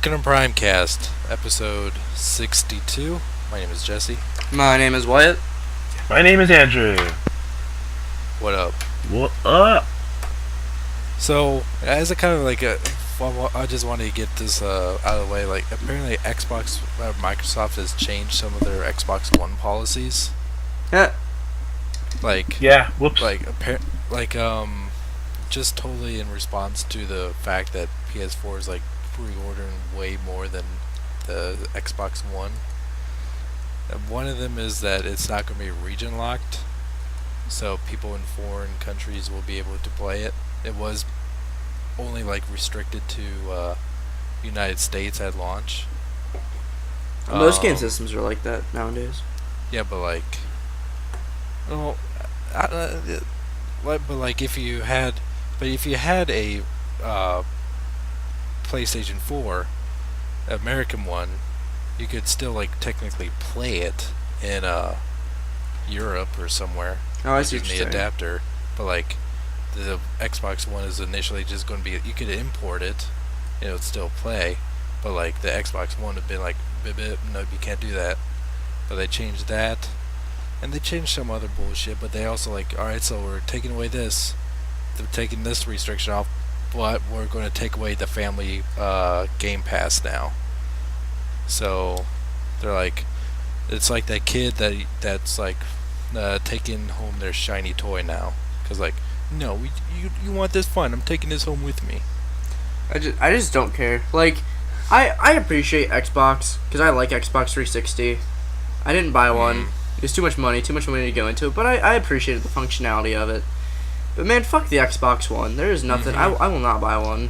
Welcome to Primecast, episode 62. My name is Jesse. My name is Wyatt. My name is Andrew. What up? What up? So, as a kind of like a, I just wanted to get this out of the way. Like, apparently, Microsoft has changed some of their Xbox One policies. Yeah. Like, Yeah. Whoops. just totally in response to the fact that PS4 is like pre-ordering way more than the Xbox One. And one of them is that it's not going to be region locked, so people in foreign countries will be able to play it. It was only like restricted to United States at launch. Most game systems are like that nowadays. Yeah, but like, if you had a PlayStation 4, American one, you could still like technically play it in Europe or somewhere. Oh, I see using what the you're saying. adapter, but like the Xbox One is initially just going to be, you could import it, and it would still play, but like the Xbox One would be like, no, you can't do that. But they changed that, and they changed some other bullshit. But they also like, all right, so we're taking away this, they're taking this restriction off, but we're going to take away the family Game Pass now. So they're like, it's like that kid that's like taking home their shiny toy now, because like, no, you want this fun? I'm taking this home with me. I just don't care. Like, I appreciate Xbox because I like Xbox 360. I didn't buy one. It's too much money to go into it, but I appreciated the functionality of it. But man, fuck the Xbox One. There is nothing. I will not buy one.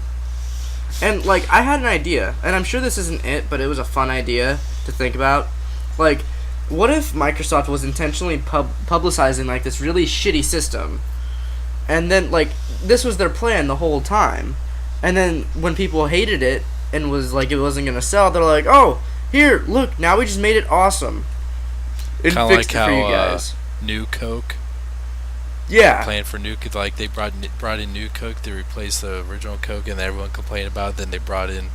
And like, I had an idea, and I'm sure this isn't it, but it was a fun idea to think about. Like, what if Microsoft was intentionally publicizing like this really shitty system, and then like this was their plan the whole time, and then when people hated it and was like it wasn't gonna sell, they're like, oh, here, look, now we just made it awesome. It Kind of fixed like it for you how guys. New Coke. Yeah. Plan for New Coke, like they brought in New Coke to replace the original Coke, and everyone complained about it. Then they brought in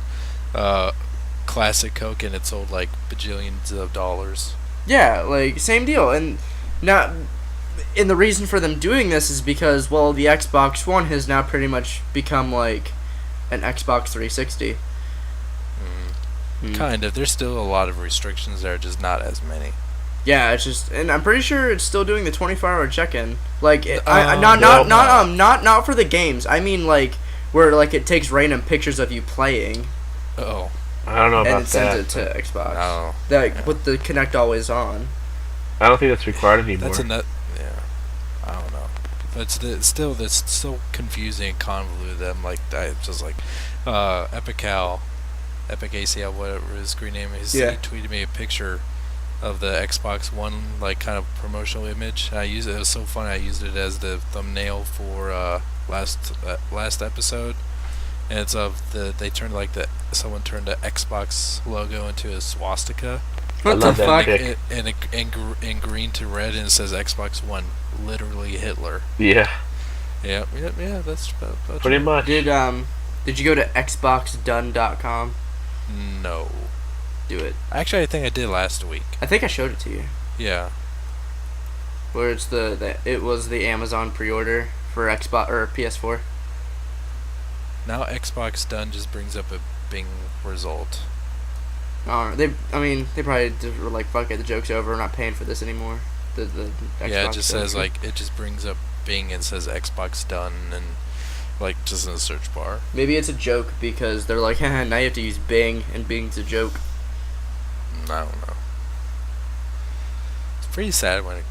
Classic Coke, and it sold like bajillions of dollars. Yeah, like same deal, and the reason for them doing this is because, well, the Xbox One has now pretty much become like an Xbox 360. Kind of. There's still a lot of restrictions there, just not as many. Yeah, it's just, and I'm pretty sure it's still doing the 24-hour check-in. Like, not for the games. I mean, like, where like it takes random pictures of you playing. Oh. I don't know about that. And it sends it to Xbox. Oh. Like with the Kinect always on. I don't think that's required anymore. That's yeah. I don't know. But it's still confusing and convoluted. I'm like, just like, Epic ACL, whatever his screen name is. Yeah. He tweeted me a picture of the Xbox One, like, kind of promotional image. And I used it. It was so funny. I used it as the thumbnail for last episode. And it's someone turned the Xbox logo into a swastika. What the fuck? In green to red, and it says Xbox One, literally Hitler. Yeah. Yeah. That's about Pretty true. much. Did you go to xboxdone.com? No. Do it. Actually, I think I did last week. I think I showed it to you. Yeah. Where it's it was the Amazon pre-order for Xbox or PS4. Now Xbox Done just brings up a Bing result. They probably were like, fuck it, the joke's over. We're not paying for this anymore. The Xbox Yeah, it just says joke. like, it just brings up Bing and says Xbox Done, and like just in the search bar. Maybe it's a joke because they're like, haha, now you have to use Bing, and Bing's a joke. I don't know. It's pretty sad when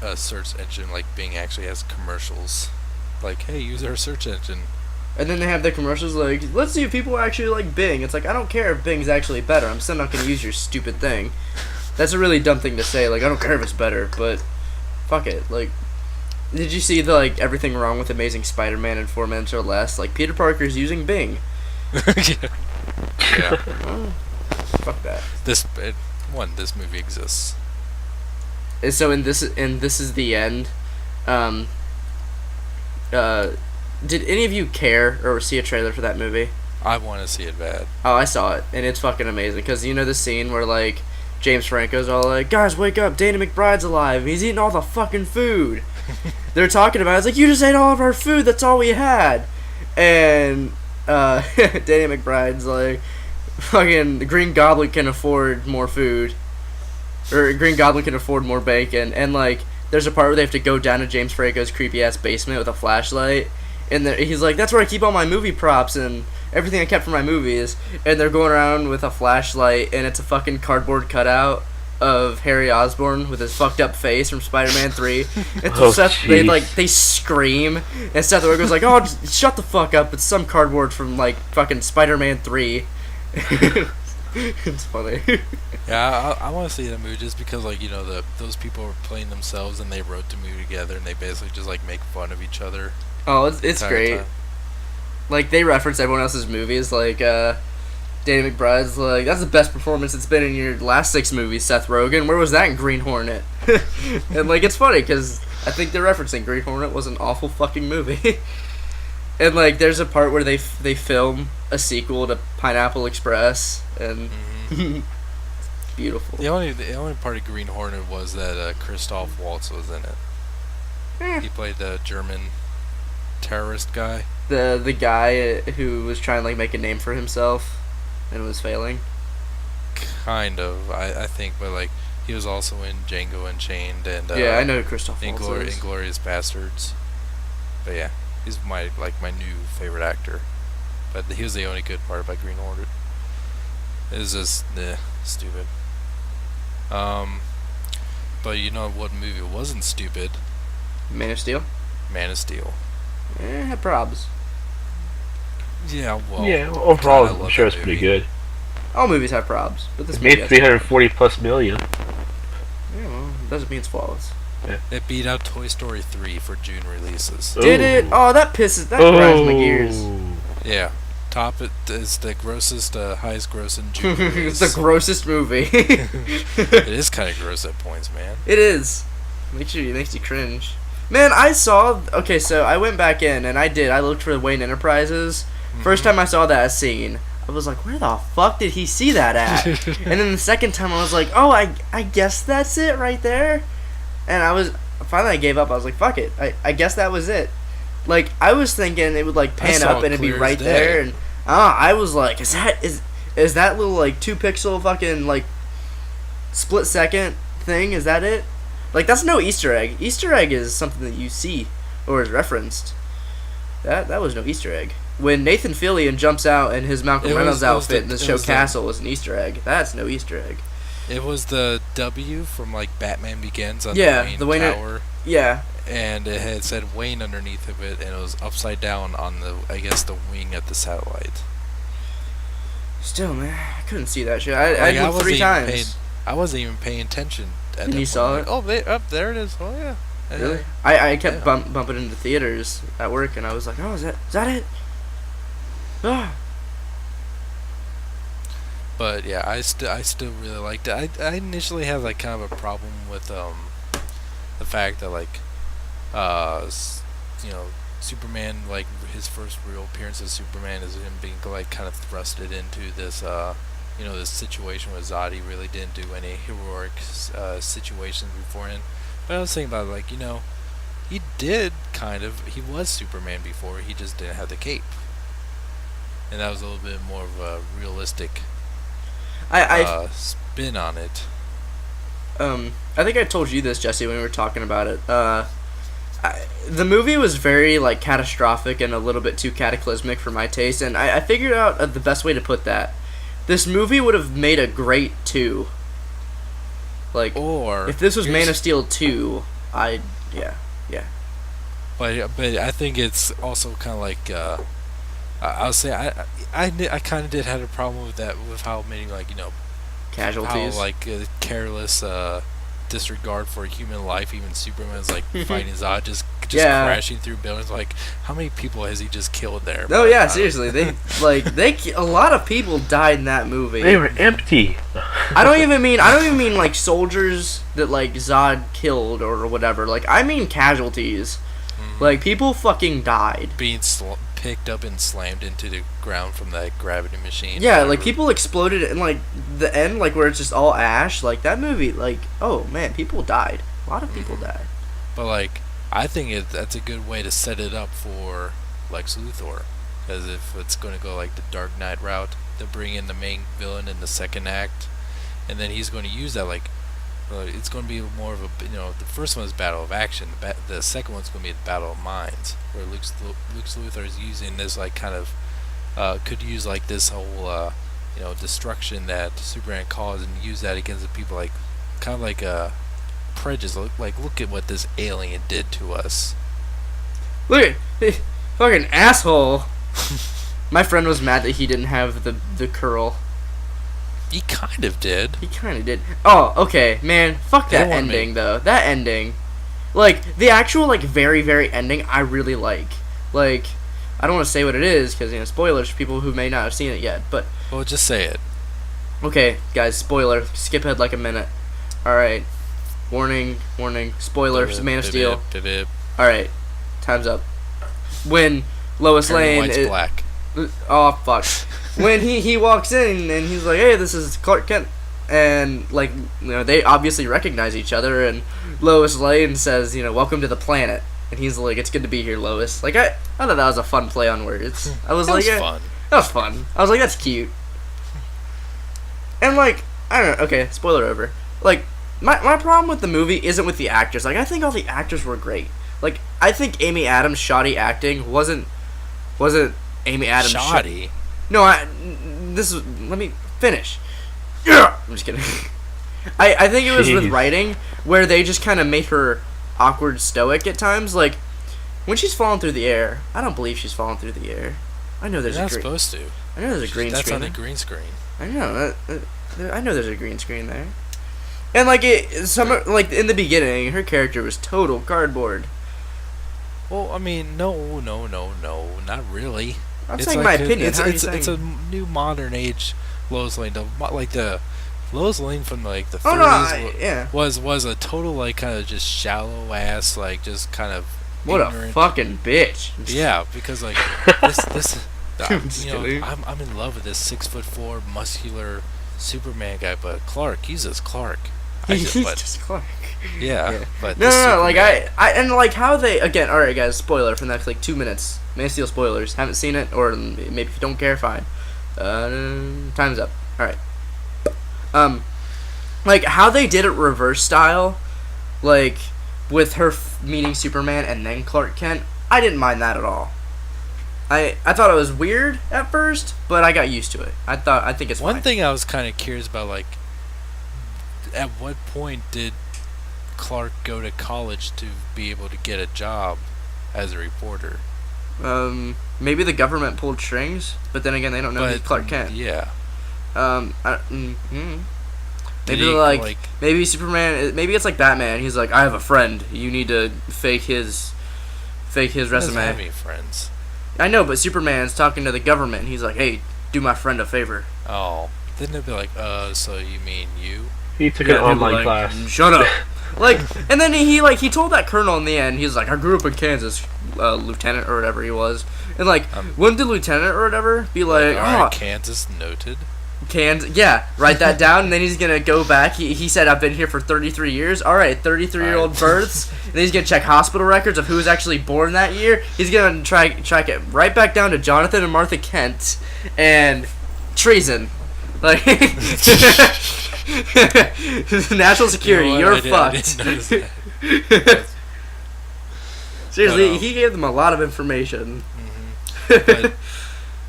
a search engine like Bing actually has commercials. Like, hey, use our search engine. And then they have the commercials like, let's see if people actually like Bing. It's like, I don't care if Bing's actually better. I'm still not going to use your stupid thing. That's a really dumb thing to say. Like, I don't care if it's better, but fuck it. Like, did you see the, like, everything wrong with Amazing Spider-Man in 4 minutes or less? Like, Peter Parker's using Bing. Yeah. Fuck that. This movie exists. And so this is the end. Did any of you care or see a trailer for that movie? I want to see it bad. Oh, I saw it, and it's fucking amazing. Because you know the scene where, like, James Franco's all like, guys, wake up, Danny McBride's alive. He's eating all the fucking food. They're talking about it. It's like, you just ate all of our food. That's all we had. And Danny McBride's like, fucking, the Green Goblin can afford more food. Or Green Goblin can afford more bacon. And, like, there's a part where they have to go down to James Franco's creepy-ass basement with a flashlight. And he's like, that's where I keep all my movie props and everything I kept from my movies. And they're going around with a flashlight, and it's a fucking cardboard cutout of Harry Osborn with his fucked up face from Spider-Man 3. And so Seth, they scream, and Seth Rogen's like, oh, just shut the fuck up, it's some cardboard from, like, fucking Spider-Man 3. It's funny. Yeah, I want to see the movie just because, like, you know, those people are playing themselves and they wrote the movie together and they basically just, like, make fun of each other. Oh, it's great. Time. Like, they reference everyone else's movies, like, Danny McBride's like, that's the best performance it's been in your last 6 movies, Seth Rogen. Where was that in Green Hornet? And, like, it's funny, because I think they're referencing Green Hornet was an awful fucking movie. And, like, there's a part where they film a sequel to Pineapple Express, and it's beautiful. The only part of Green Hornet was that Christoph Waltz was in it. He played the German terrorist guy. The guy who was trying to, like, make a name for himself and was failing. Kind of, I think, but, like, he was also in Django Unchained and yeah, I know who Christoph Waltz is. Inglourious Bastards. But yeah, he's my new favorite actor. But he was the only good part about Green Hornet. It was just stupid. But you know what movie wasn't stupid? Man of Steel? Man of Steel. Had probs. Yeah, well. Yeah, overall, I'm sure it's pretty good. All movies have probs, but this It movie made 340 plus million. Yeah, well, doesn't mean it's flawless. Yeah. It beat out Toy Story 3 for June releases. Did it? Oh, that grinds my gears. Yeah. Top it is the grossest, highest grossing June release. It's the grossest movie. It is kind of gross at points, man. It is. Makes you cringe. Man, okay, so I went back in and I looked for Wayne Enterprises. First time I saw that scene, I was like, where the fuck did he see that at? And then the second time I was like, oh, I guess that's it right there. And finally I gave up. I was like, fuck it. I guess that was it. Like, I was thinking it would, like, pan up and it'd be right there. And I was like, is that little, like, 2-pixel fucking, like, split second thing, is that it? Like, that's no Easter egg. Easter egg is something that you see or is referenced. That was no Easter egg. When Nathan Fillion jumps out in his Malcolm Reynolds outfit in the show Castle was an Easter egg. That's no Easter egg. It was the W from, like, Batman Begins on the Wayne Tower. Yeah. And it had said Wayne underneath of it, and it was upside down on the wing of the satellite. Still, man, I couldn't see that shit. I looked 3 times. I wasn't even paying attention. And you saw it? Like, oh, there it is. Oh, yeah. Really? I kept bumping into theaters at work, and I was like, oh, is that it? Ah. But yeah, I still really liked it. I initially had, like, kind of a problem with the fact that, like, you know, Superman, like, his first real appearance as Superman is him being, like, kind of thrusted into this you know, this situation with Zod. He really didn't do any heroic situations beforehand. But I was thinking about, like, you know, he was Superman before, he just didn't have the cape. And that was a little bit more of a realistic spin on it. I think I told you this, Jesse, when we were talking about it. The movie was very, like, catastrophic and a little bit too cataclysmic for my taste, and I figured out the best way to put that. This movie would have made a great 2. Like, or if this was Man of Steel 2, yeah. But I think it's also kind of like, I'll say I kind of did have a problem with that, with how many, like, you know, casualties, how, like, careless disregard for human life. Even Superman's, like, fighting Zod, just crashing through buildings. Like, how many people has he just killed there? No, yeah, seriously, a lot of people died in that movie. They were empty. I don't even mean like soldiers that, like, Zod killed or whatever. Like, I mean casualties. Like, people fucking died. Being picked up and slammed into the ground from that gravity machine. Yeah, like whatever. people exploded in like the end, like where it's just all ash. Like that movie, like oh man, people died. A lot of people died. But like, I think that's a good way to set it up for Lex Luthor, because if it's going to go like the Dark Knight route, to bring in the main villain in the second act, and then he's going to use that like, it's going to be more of a the first one is battle of action, the second one's going to be the battle of minds, where Lex Luthor is using this like kind of could use like this whole destruction that Superman caused and use that against the people, like kind of like a prejudice. Look at what this alien did to us. Look at fucking asshole. My friend was mad that he didn't have the curl. He kind of did. He kind of did. Oh, okay, man. Fuck that ending though. That ending, like the actual like very very ending, I really like. Like, I don't want to say what it is because spoilers for people who may not have seen it yet. But Well, just say it. okay, guys, spoiler. Skip ahead like a minute. All right. Warning. Spoilers. Man of Steel. All right. Time's up. When Lois Lane White's is, black. oh fuck. When he walks in and he's like, "Hey, this is Clark Kent," and like they obviously recognize each other, and Lois Lane says, "Welcome to the planet," and he's like, "It's good to be here, Lois." Like I thought that was a fun play on words. I was That like, was fun. That was fun. I was like, that's cute. And like I don't know. Okay, spoiler over. Like my problem with the movie isn't with the actors. Like I think all the actors were great. Like I think Amy Adams' shoddy acting wasn't Amy Adams Shoddy. No, let me finish. Yeah, I'm just kidding. I think it was with Jeez. writing where they just kind of made her awkward stoic at times. Like when she's falling through the air, I don't believe she's falling through the air. I know there's You're a not green. supposed to. I know there's a green That's screen. on the green screen. I know. I know there's a green screen there. And like like in the beginning, her character was total cardboard. Well, I mean, no, not really. I'm It's saying like my opinion. How are you it's saying? a new modern age Lois Lane. Like the Lois Lane from like the 30s Oh no, yeah. was a total like kind of just shallow ass, like just kind of What ignorant. a fucking bitch. Yeah, because like this I'm just kidding. I'm in love with this 6'4" muscular Superman guy, but Clark, he's just Clark. He's just Clark. Yeah, but No, this like Superman- I and like how they again. All right, guys. Spoiler for the next like 2 minutes. Man of Steel spoilers. Haven't seen it, or maybe if you don't care, fine. Time's up. All right. Like how they did it reverse style, like with her meeting Superman and then Clark Kent. I didn't mind that at all. I thought it was weird at first, but I got used to it. I think it's One fine. thing I was kind of curious about, like, at what point did Clark go to college to be able to get a job as a reporter? Maybe the government pulled strings, but then again, they don't know who's Clark Kent. Yeah. Maybe he, like maybe Superman. Maybe it's like Batman. He's like, I have a friend. You need to fake his He doesn't resume. have any friends. I know, but Superman's talking to the government. And he's like, hey, do my friend a favor. Oh. Then they'd be like, so you mean you? He took Yeah, an people online like, class. Shut up. Like, and then he told that colonel in the end. He's like, I grew up in Kansas, lieutenant or whatever he was. And like, wouldn't the lieutenant or whatever be like, Alright, Kansas noted. Yeah, write that down, and then he's gonna go back. He said, I've been here for 33 years. All right, 33-year-old births. And then he's gonna check hospital records of who was actually born that year. He's gonna track it right back down to Jonathan and Martha Kent and treason. Like national security, You know what? you're I fucked. didn't notice that. Seriously, But, he gave them a lot of information. But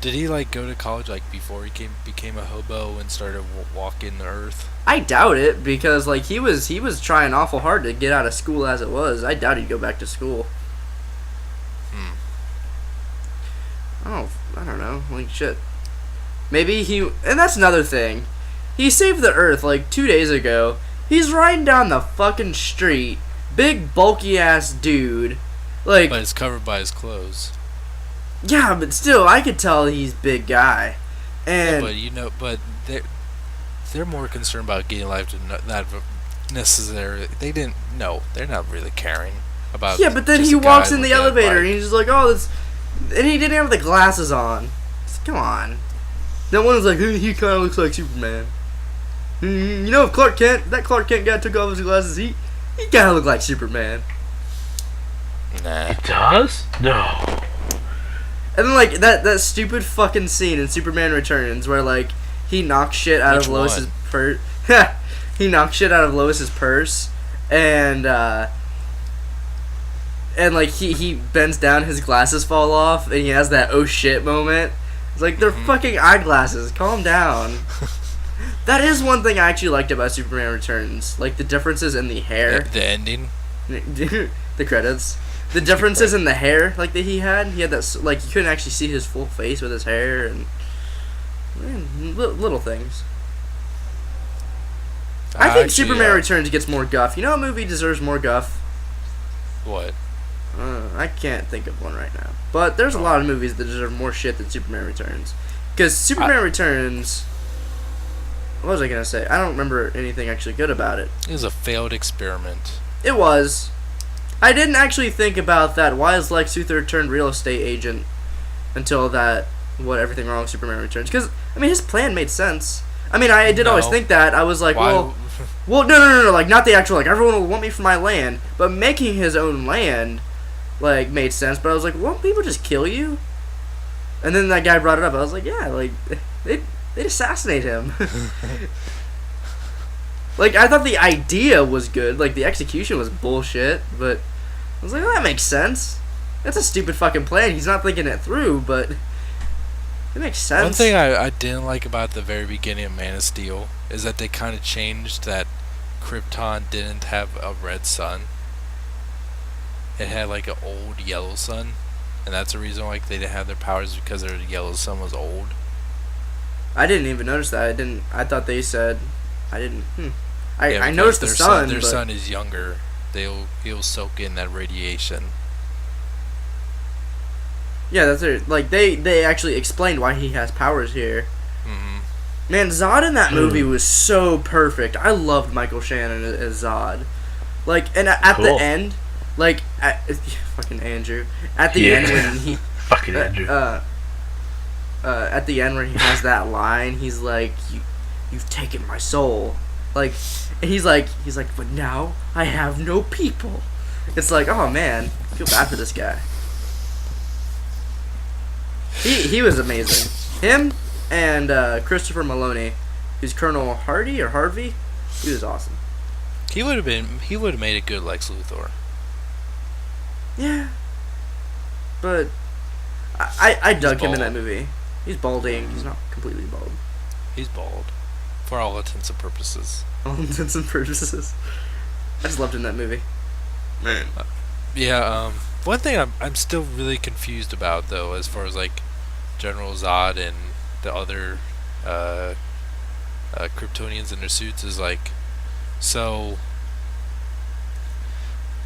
did he like go to college like before he became a hobo and started walking the earth? I doubt it because like he was trying awful hard to get out of school as it was. I doubt he'd go back to school. I don't know. Like shit. Maybe and that's another thing. He saved the earth like 2 days ago. He's riding down the fucking street, big bulky ass dude. Like But it's covered by his clothes. yeah, but still I could tell he's big guy. And But they're more concerned about getting life to not necessarily. They're not really caring about. yeah, but then just he a guy walks in the looking at a elevator bike. and he's just like, "Oh, And he didn't have the glasses on. Come on. No one was like, he kind of looks like Superman. You know, if that Clark Kent guy took off his glasses, he kind of looked like Superman. Nah. It does? No. And then, like, that stupid fucking scene in Superman Returns where, like, he knocks shit out Which of Lois's one? purse. He knocks shit out of Lois's purse, and like, he bends down, his glasses fall off, and he has that oh shit moment. It's like, they're fucking eyeglasses. Calm down. That is one thing I actually liked about Superman Returns. Like, the differences in the hair. The ending? The credits. The differences in the hair, like, that he had. He had that, like, you couldn't actually see his full face with his hair, and little things. I think Actually, Superman Returns gets more guff. You know, a movie deserves more guff. What? I can't think of one right now. But there's a lot of movies that deserve more shit than Superman Returns. Because Superman Returns... What was I going to say? I don't remember anything actually good about it. It was a failed experiment. It was. I didn't actually think about that. Why is Lex Luthor turned real estate agent until that... everything wrong with Superman Returns? Because, I mean, his plan made sense. I mean, I did always think that. I was like, Why? no, like, not the actual, like, everyone will want me for my land, but making his own land, like, made sense, but I was like, won't people just kill you? And then that guy brought it up, I was like, yeah, like, they'd assassinate him. Like, I thought the idea was good, like, the execution was bullshit, but I was like, oh, that makes sense. That's a stupid fucking plan, he's not thinking it through, but... It makes sense. One thing I didn't like about the very beginning of Man of Steel is that they kind of changed that Krypton didn't have a red sun. It had like an old yellow sun, and that's the reason why they didn't have their powers, because their yellow sun was old. I didn't even notice that. I thought they said. I didn't. Yeah, I noticed the their sun. Their but sun is younger. He'll soak in that radiation. Yeah, that's it. Like, they actually explained why he has powers here. Mm-hmm. Man, Zod in that movie was so perfect. I loved Michael Shannon as Zod. Like, and at the end, like, fucking Andrew. At the end when he... Fucking Andrew. At the end where he has that line, he's like, you've taken my soul. Like, and he's like, but now I have no people. It's like, oh man, I feel bad for this guy. He was amazing. Him and Christopher Maloney, who's Colonel Hardy or Harvey, he was awesome. He would have made a good Lex Luthor. Yeah, but I dug him in that bald. movie. He's balding. He's not completely bald. He's bald, for all intents and purposes. All intents and purposes. I just loved him in that movie. Man. Yeah. One thing I'm still really confused about, though, as far as like General Zod and the other Kryptonians in their suits, is like, so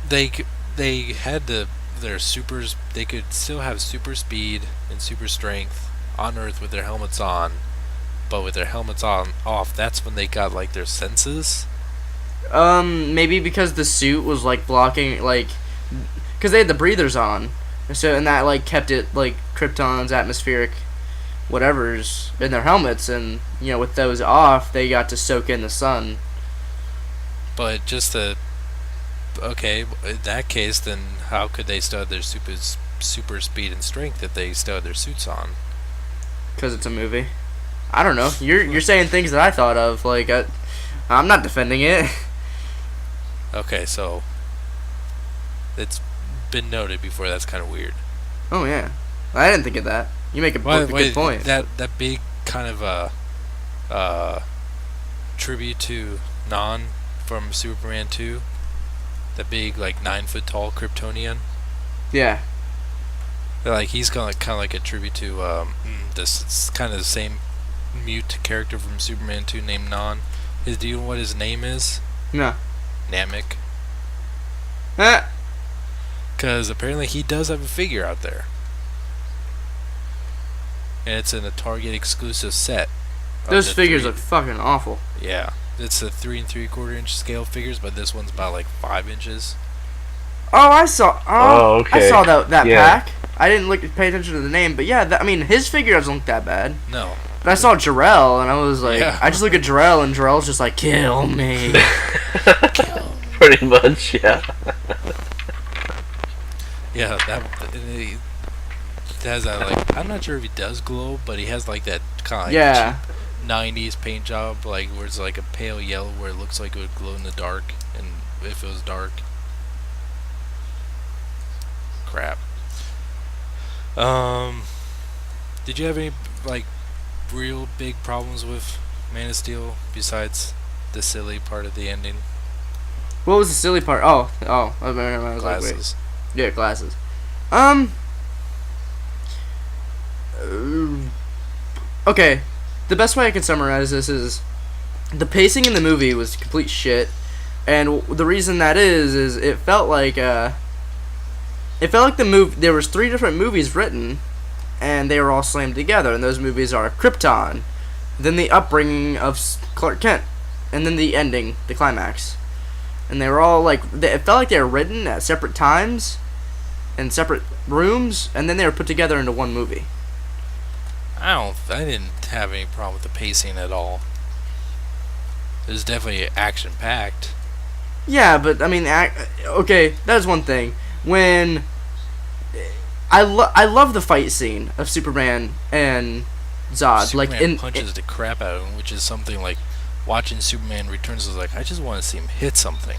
they had their supers. They could still have super speed and super strength on Earth with their helmets on, but with their helmets off, that's when they got like their senses. Maybe because the suit was like blocking, like, because they had the breathers on, so and that like kept it like Krypton's atmospheric, whatever's in their helmets, and you know with those off, they got to soak in the sun. But just okay, in that case, then how could they still have their super speed and strength if they still have their suits on? Because it's a movie. I don't know. You're saying things that I thought of. Like I'm not defending it. Okay, so it's been noted before. That's kind of weird. Oh yeah, I didn't think of that. You make a good point. That big kind of tribute to Non from Superman 2. That big like 9-foot tall Kryptonian. Yeah. Like he's kind of like a tribute to this. It's kind of the same mute character from Superman 2 named Non. Do you know what his name is? No. Namek. Ah. Because apparently he does have a figure out there. And it's in a Target exclusive set. Those figures look fucking awful. Yeah. It's a 3 3/4 inch scale figures, but this one's about like 5 inches. Oh, I saw. Oh, okay. I saw that Yeah. pack. I didn't pay attention to the name, but yeah, I mean, his figure doesn't look that bad. No. But I saw Jarrell, and I was like, Yeah. I just look at Jarrell, and Jarrell's just like, kill me. Pretty much, yeah. Yeah, he has that, like, I'm not sure if he does glow, but he has, like, that kind of Yeah. 90s paint job, like, where it's, like, a pale yellow where it looks like it would glow in the dark, and if it was dark. Crap. Did you have any, like, real big problems with Man of Steel besides the silly part of the ending? What was the silly part? Oh, I was like, wait. Glasses. Yeah, glasses. Okay, the best way I can summarize this is the pacing in the movie was complete shit, and the reason that is it felt like the movie. There was 3 different movies written, and they were all slammed together. And those movies are Krypton, then the upbringing of Clark Kent, and then the ending, the climax. And they were all like, it felt like they were written at separate times, in separate rooms, and then they were put together into one movie. I didn't have any problem with the pacing at all. It was definitely action packed. Yeah, but I mean, okay, that's one thing. When I love the fight scene of Superman and Zod, Superman punches the crap out of him, which is something like watching Superman Returns is like, I just want to see him hit something.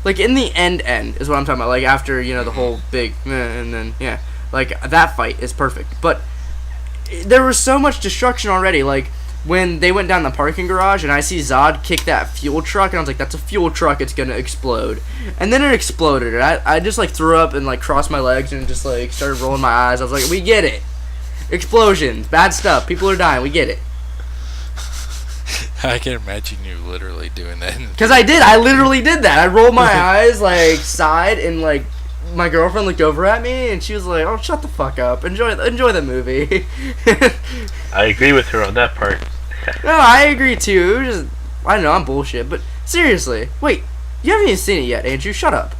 like in the end is what I'm talking about. Like after the whole big and then like that fight is perfect. But there was so much destruction already. Like when they went down the parking garage and I see Zod kick that fuel truck and I was like, that's a fuel truck, it's gonna explode. And then it exploded and I just like threw up and like crossed my legs and just like started rolling my eyes. I was like, we get it. Explosions, bad stuff, people are dying, we get it. I can imagine you literally doing that. Because I literally did that. I rolled my eyes like side and like my girlfriend looked over at me and she was like, oh, shut the fuck up, enjoy the movie. I agree with her on that part. No, I agree too. It was just, I know I'm bullshit, but seriously, wait, you haven't even seen it yet, Andrew. Shut up.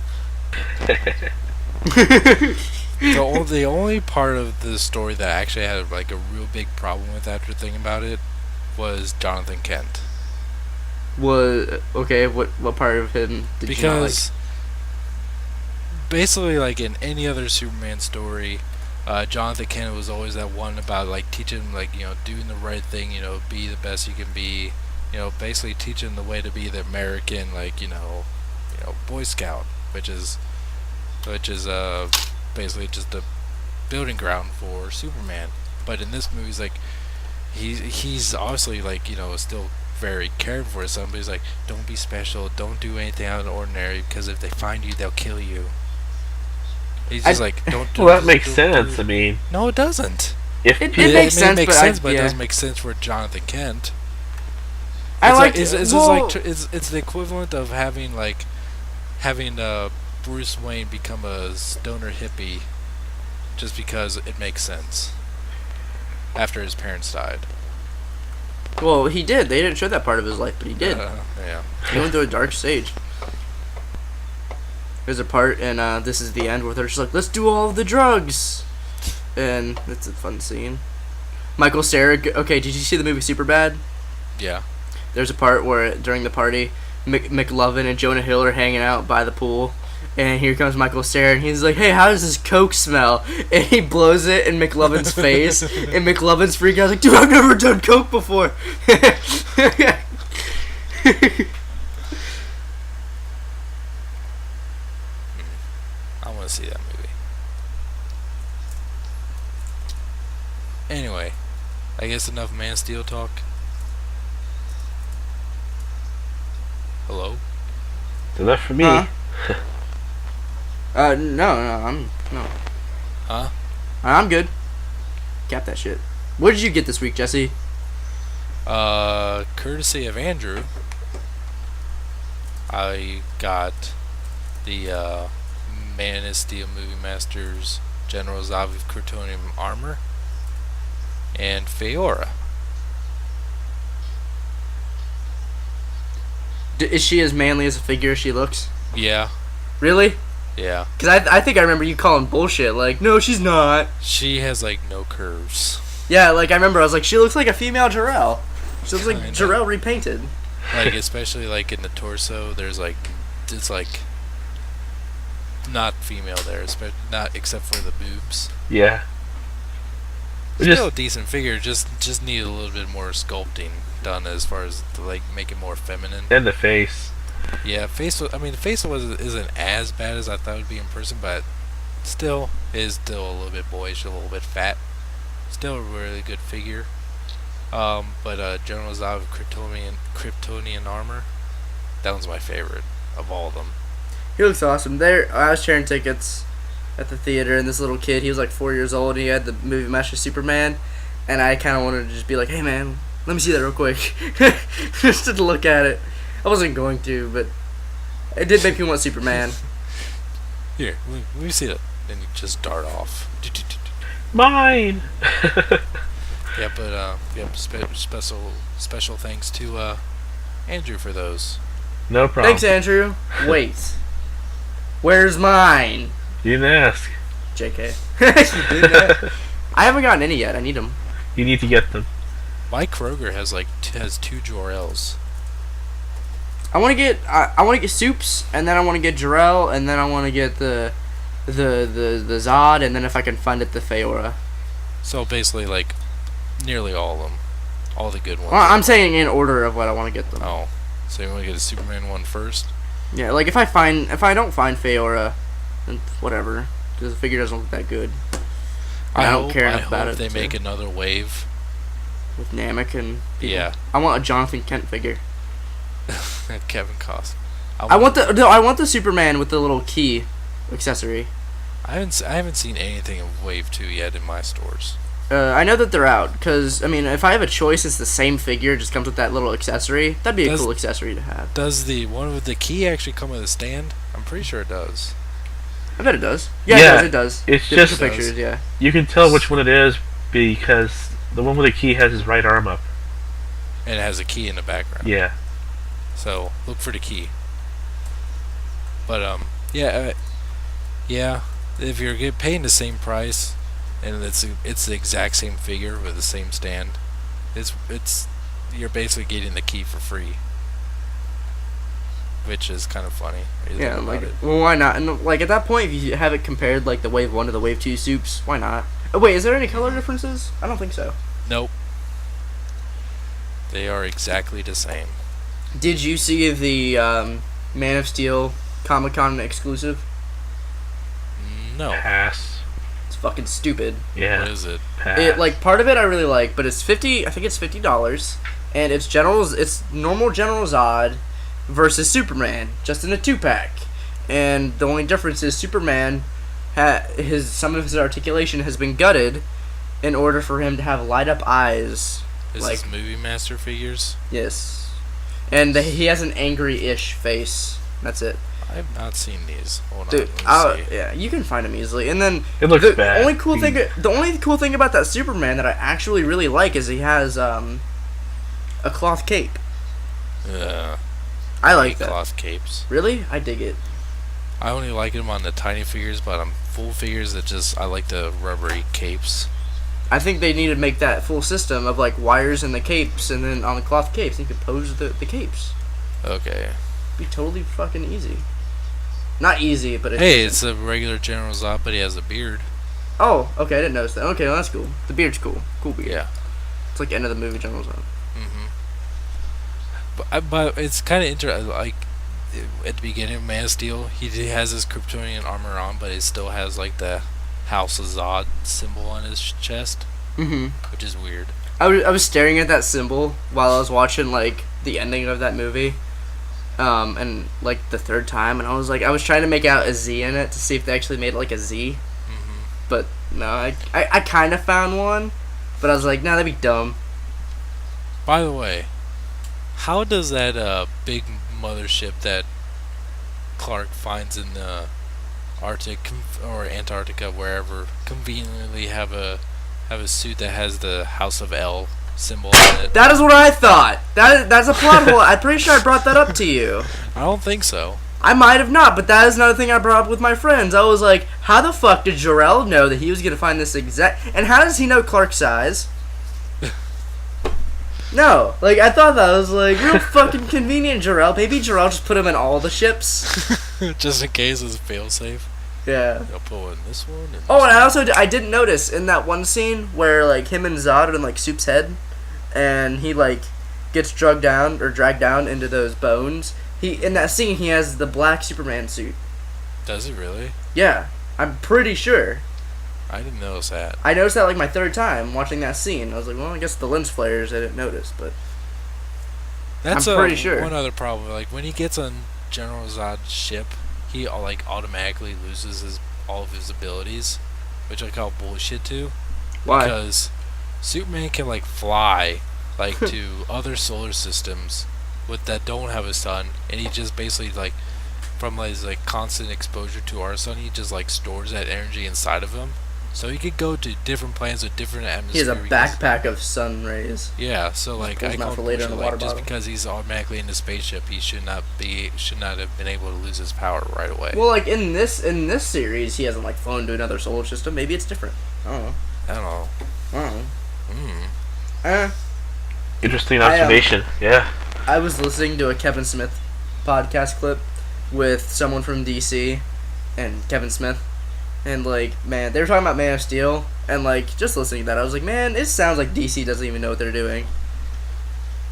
The only part of the story that I actually had like a real big problem with after thinking about it was Jonathan Kent. Okay? What part of him did you not like? Because basically, like in any other Superman story, Jonathan Kent was always that one about like teaching him, like, doing the right thing, be the best you can be, basically teaching the way to be the American, like, Boy Scout, which is basically just a building ground for Superman. But in this movie, like he's obviously like still very caring for his son, but he's like, don't be special, don't do anything out of the ordinary, because if they find you, they'll kill you. He's just like, don't do. Well, that makes sense. I mean, no, it doesn't. If It people, makes sense, but yeah. it doesn't make sense for Jonathan Kent. I It's like. like, it's the equivalent of having Bruce Wayne become a stoner hippie, just because it makes sense. After his parents died. Well, he did. They didn't show that part of his life, but he did. Yeah. He went through a dark stage. There's a part in This Is the End where they're just like, let's do all the drugs, and it's a fun scene. Michael Cera. Okay, did you see the movie Superbad? Yeah. There's a part where during the party, McLovin and Jonah Hill are hanging out by the pool, and here comes Michael Cera, and he's like, hey, how does this Coke smell? And he blows it in McLovin's face, and McLovin's freaking out, like, dude, I've never done Coke before. I want to see that movie. Anyway, I guess enough Man of Steel talk. Hello? enough for me. Huh? No. Huh? I'm good. Cap that shit. What did you get this week, Jesse? Courtesy of Andrew, I got the Man of Steel Movie Masters General Zavi Kryptonium armor and Feora. Is she as manly as a figure as she looks? Yeah. Really? Yeah. Because I think I remember you calling bullshit. Like, no, she's not. She has like no curves. Yeah, like I remember I was like, she looks like a female Jarell. She looks like Kinda. Jarell repainted. Like especially like in the torso, there's like it's like not female there, not except for the boobs. Yeah. Still a decent figure. Just need a little bit more sculpting done as far as to like make it more feminine. And the face. Yeah, the face isn't as bad as I thought it would be in person, but still is still a little bit boyish, a little bit fat. Still a really good figure. But General Zod with Kryptonian armor, that one's my favorite of all of them. He looks awesome. I was sharing tickets at the theater, and this little kid, he was like 4 years old, and he had the movie Master Superman, and I kind of wanted to just be like, hey man, let me see that real quick. Just to look at it. I wasn't going to, but it did make me want Superman. Here, let me see that. Then you just dart off. Mine! Yeah, but special thanks to Andrew for those. No problem. Thanks, Andrew. Wait. Where's mine? You didn't ask. JK. You did that? I haven't gotten any yet. I need them. You need to get them. Mike Kroger has two Jor-Els. I want to get Soups, and then I want to get Jarell, and then I want to get the Zod, and then if I can find it, the Feora. So basically, like nearly all of them, all the good ones. Well, I'm saying in order of what I want to get them. Oh, so you want to get a Superman one first? Yeah, like if I don't find Feora, then whatever, because the figure doesn't look that good. I don't care enough about it. They make another wave with Namek and people. Yeah. I want a Jonathan Kent figure. Kevin Costner. I want the Superman with the little key accessory. I haven't seen anything of Wave 2 yet in my stores. I know that they're out, because, I mean, if I have a choice, it's the same figure, it just comes with that little accessory. That'd be a cool accessory to have. Does the one with the key actually come with a stand? I'm pretty sure it does. I bet it does. Yeah, it does. It's the just pictures, yeah. You can tell which one it is because the one with the key has his right arm up. And it has a key in the background. Yeah. So, look for the key. But, yeah, if you're paying the same price, and it's the exact same figure with the same stand, you're basically getting the key for free, which is kind of funny. Yeah, like, well, why not? And like at that point, if you have it compared like the Wave 1 to the Wave 2 Soups, why not? Oh, wait, is there any color differences? I don't think so. Nope. They are exactly the same. Did you see the Man of Steel Comic-Con exclusive? No. Pass. It's fucking stupid. Yeah. What is it? Pass. It like part of it I really like, but it's I think it's $50, and it's normal General Zod versus Superman, just in a 2-pack. And the only difference is Superman some of his articulation has been gutted in order for him to have light up eyes. Is like, this Movie Master figures? Yes. And he has an angry-ish face. That's it. I have not seen these. Hold Dude, on, let me see. yeah, you can find them easily. And then It looks bad. The only cool thing about that Superman that I actually really like is he has a cloth cape. I like that. Cloth capes. Really? I dig it. I only like them on the tiny figures, but on full figures, I like the rubbery capes. I think they need to make that full system of like wires in the capes, and then on the cloth capes, you could pose the capes. Okay. Be totally fucking easy. Not easy, but it's a regular General Zod, but he has a beard. Oh, okay, I didn't notice that. Okay, well, that's cool. The beard's cool. Cool beard. Yeah. It's like the end of the movie General Zod. But it's kind of interesting. Like at the beginning of Man of Steel, he has his Kryptonian armor on, but it still has like the House of Zod symbol on his chest, which is weird. I was staring at that symbol while I was watching like the ending of that movie, and like the third time, and I was trying to make out a Z in it to see if they actually made it like a Z, but no, I kind of found one, but I was like, nah, that'd be dumb. By the way, how does that big mothership that Clark finds in the Arctic or Antarctica, wherever, conveniently have a suit that has the House of L symbol on it? That is what I thought. That's a plot hole. I'm pretty sure I brought that up to you. I don't think so. I might have not, but that is another thing I brought up with my friends. I was like, how the fuck did Jarrell know that he was gonna find this exact? And how does he know Clark's size? No, like I thought that was like real fucking convenient, Jarrell. Maybe Jarrell just put him in all the ships. Just in case it's failsafe. Yeah. I'll pull in this one. And Oh, and I also I didn't notice in that one scene where like him and Zod are in like Soup's head, and he like gets dragged down into those bones. He in that scene he has the black Superman suit. Does it really? Yeah, I'm pretty sure. I didn't notice that. I noticed that like my third time watching that scene. I was like, well, I guess the lens flares I didn't notice, but That's I'm pretty sure. one other problem. Like when he gets on General Zod's ship, he like automatically loses all of his abilities, which I call bullshit too. Why? Because Superman can like fly like to other solar systems that don't have a sun, and he just basically like from his like constant exposure to our sun, he just like stores that energy inside of him. So he could go to different planets with different He has atmospheres. a backpack of sun rays. Yeah, so like Pulls I him out call for it later in the bullshit, water like, just bottle. because he's automatically in the spaceship, he should not have been able to lose his power right away. Well, like in this series, he hasn't like flown to another solar system. Maybe it's different. I don't know. I don't know. I don't know. Mm. Eh. Interesting observation. Yeah. I was listening to a Kevin Smith podcast clip with someone from DC and Kevin Smith, and like, man, they were talking about Man of Steel, and like, just listening to that, I was like, man, it sounds like DC doesn't even know what they're doing.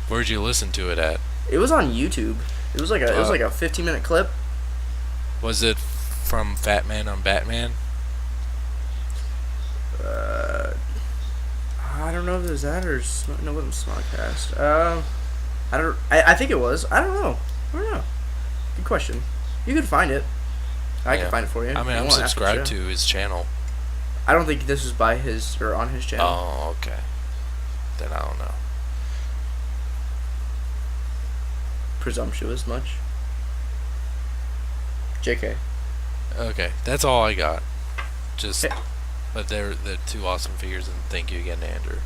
Where'd you listen to it at? It was on YouTube. It was like a 15-minute clip. Was it from Fat Man on Batman? I don't know if it was that or no, it wasn't Smodcast. I think it was. I don't know. Good question. You could find it. I can find it for you. I mean, I'm subscribed to his channel. I don't think this was by his or on his channel. Oh, okay. Then I don't know. Presumptuous much. JK. Okay, that's all I got. Just, Hey. but they're two awesome figures, and thank you again, Andrew.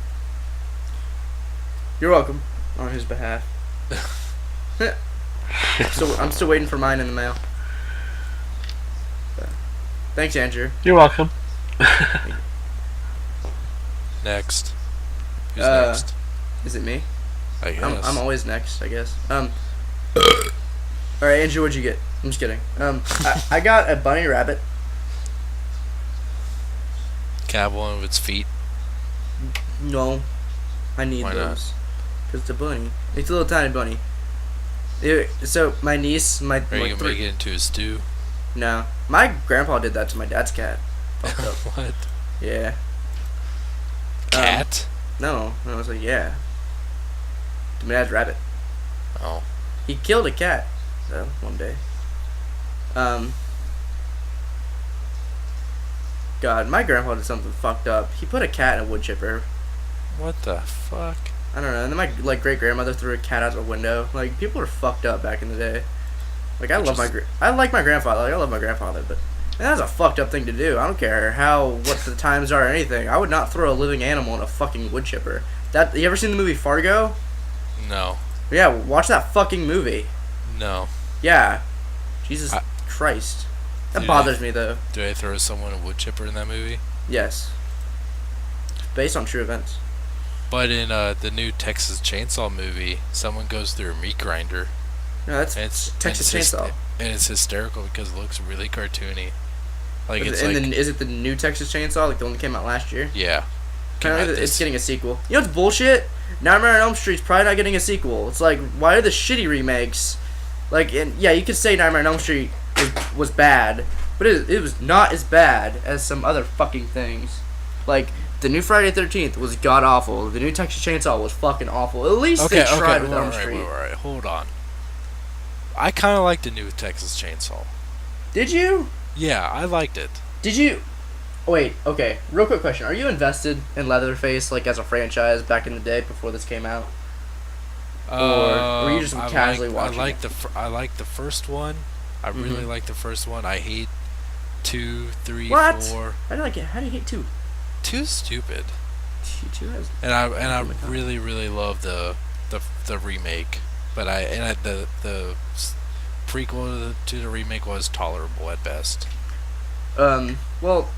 You're welcome. On his behalf. So I'm still waiting for mine in the mail. Thanks, Andrew. You're welcome. Next. Who's Uh, next? Is it me? I guess. I'm always next, I guess. All right, Andrew, what'd you get? I'm just kidding. I got a bunny rabbit. Can I have one of its feet? No, I need Why not? those. Cause it's a bunny. It's a little tiny bunny. So my niece, Are you gonna make it into a stew? No, my grandpa did that to my dad's cat. Fucked up. What? Yeah. Cat? No, I was like, yeah. To my dad's rabbit. Oh. He killed a cat, though, one day. God, my grandpa did something fucked up. He put a cat in a wood chipper. What the fuck? I don't know. And then my great grandmother threw a cat out the window. Like, people are fucked up back in the day. Like, I like my grandfather. Like, I love my grandfather, but that's a fucked up thing to do. I don't care what the times are or anything. I would not throw a living animal in a fucking wood chipper. You ever seen the movie Fargo? No. Yeah, watch that fucking movie. No. Yeah. Jesus Christ. That bothers me, though. Do they throw someone a wood chipper in that movie? Yes. Based on true events. But in the new Texas Chainsaw movie, someone goes through a meat grinder. No, that's And it's Texas Chainsaw. And it's hysterical because it looks really cartoony. Like it's Is it the new Texas Chainsaw, like the one that came out last year? yeah. Apparently it's getting a sequel. You know what's bullshit? Nightmare on Elm Street's probably not getting a sequel. It's like, why are the shitty remakes? Like, yeah, you could say Nightmare on Elm Street was bad, but it was not as bad as some other fucking things. Like, the new Friday the 13th was god awful. The new Texas Chainsaw was fucking awful. At least they tried with Elm Street. Alright, hold on. I kind of like the new Texas Chainsaw. Did you? Yeah, I liked it. Did you? Wait, okay. Real quick question. Are you invested in Leatherface, like, as a franchise back in the day before this came out? Or were you just casually watching I like the first one. I really like the first one. I hate 2, 3, What? 4. How do you hate 2? 2's stupid. 2 has... And I really love the remake. But the prequel to the remake was tolerable at best. Well,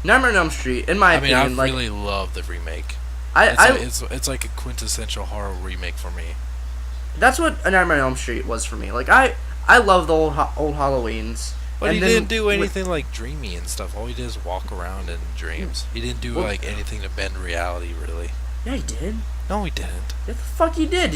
Nightmare on Elm Street, in my I mean, I opinion, like really love the remake. I It's like a quintessential horror remake for me. that's what a Nightmare on Elm Street was for me. Like I love the old Halloweens. But And he then didn't do with- anything like dreamy and stuff. All he did is walk around in dreams. He didn't do Well- like anything to bend reality, really. Yeah, he did. No, he didn't. What the fuck he did?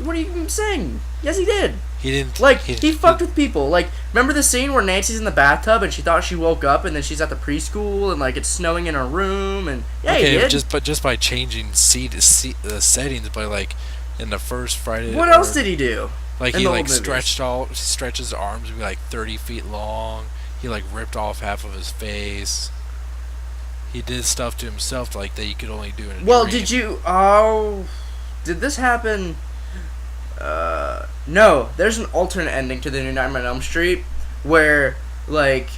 What are you even saying? Yes, he did. He didn't. Like, he fucked with people. Like, remember the scene where Nancy's in the bathtub and she thought she woke up and then she's at the preschool and, like, it's snowing in her room and... Yeah, okay, he did. just by changing the settings, by like in the first Friday. What else did he do? Like in he the like old movies? stretches his arms to be like 30 feet long. He like ripped off half of his face. He did stuff to himself like that you could only do in a Well, dream. did you... Oh... Did this happen... No. There's an alternate ending to the new Nightmare on Elm Street where, like,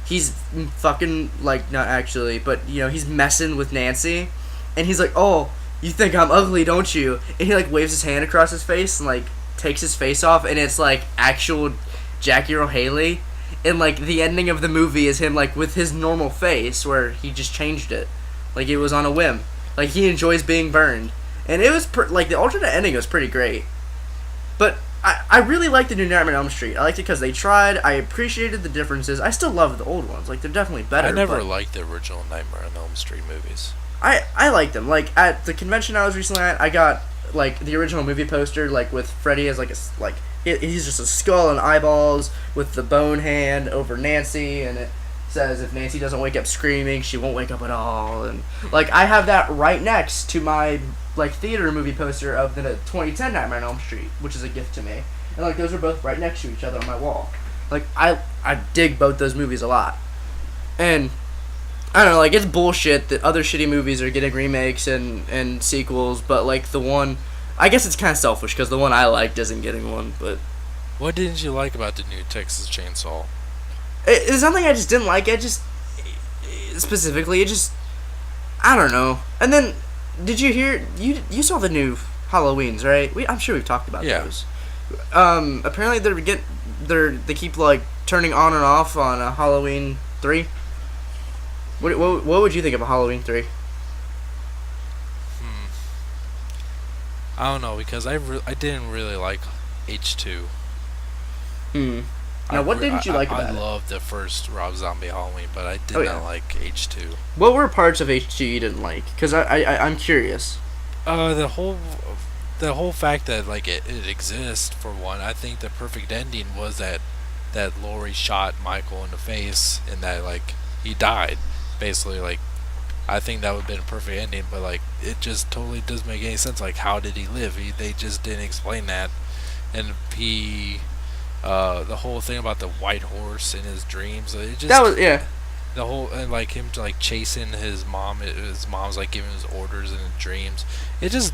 he's fucking, like, not actually, but, you know, he's messing with Nancy and he's like, oh, you think I'm ugly, don't you? And he, like, waves his hand across his face and, like, takes his face off and it's, like, actual Jackie Earle Haley. And, like, the ending of the movie is him, like, with his normal face where he just changed it. Like, it was on a whim. Like, he enjoys being burned. And it was, like, the alternate ending was pretty great. But I really liked the new Nightmare on Elm Street. I liked it because they tried. I appreciated the differences. I still love the old ones. Like, they're definitely better. I never but liked the original Nightmare on Elm Street movies. I like them. Like, at the convention I was recently at, I got, like, the original movie poster, like, with Freddy as, like, he's just a skull and eyeballs with the bone hand over Nancy, and it says if Nancy doesn't wake up screaming, she won't wake up at all. And, like, I have that right next to my, like, theater movie poster of the 2010 Nightmare on Elm Street, which is a gift to me. And, like, those are both right next to each other on my wall. Like, I dig both those movies a lot. And I don't know, like, it's bullshit that other shitty movies are getting remakes and sequels, but, like, the one... I guess it's kind of selfish, because the one I liked isn't getting one, but... What didn't you like about the new Texas Chainsaw? It's something I just didn't like. Specifically, it just... I don't know. And then, did you hear... You saw the new Halloweens, right? I'm sure we've talked about those. Apparently they keep, like, turning on and off on Halloween 3. What would you think of a Halloween 3? I don't know, because I didn't really like H2. Now, what didn't you like about I it? loved the first Rob Zombie Halloween, but I did not like H2. What were parts of H2 you didn't like? Because I'm curious. The whole fact that like it exists, for one. I think the perfect ending was that Laurie shot Michael in the face and that like he died, basically. Like, I think that would have been a perfect ending, but like it just totally doesn't make any sense. Like, how did he live? They just didn't explain that. And the whole thing about the white horse in his dreams, it just That was, yeah. the whole, and like him to like chasing his mom. His mom's like giving his orders in his dreams. It just,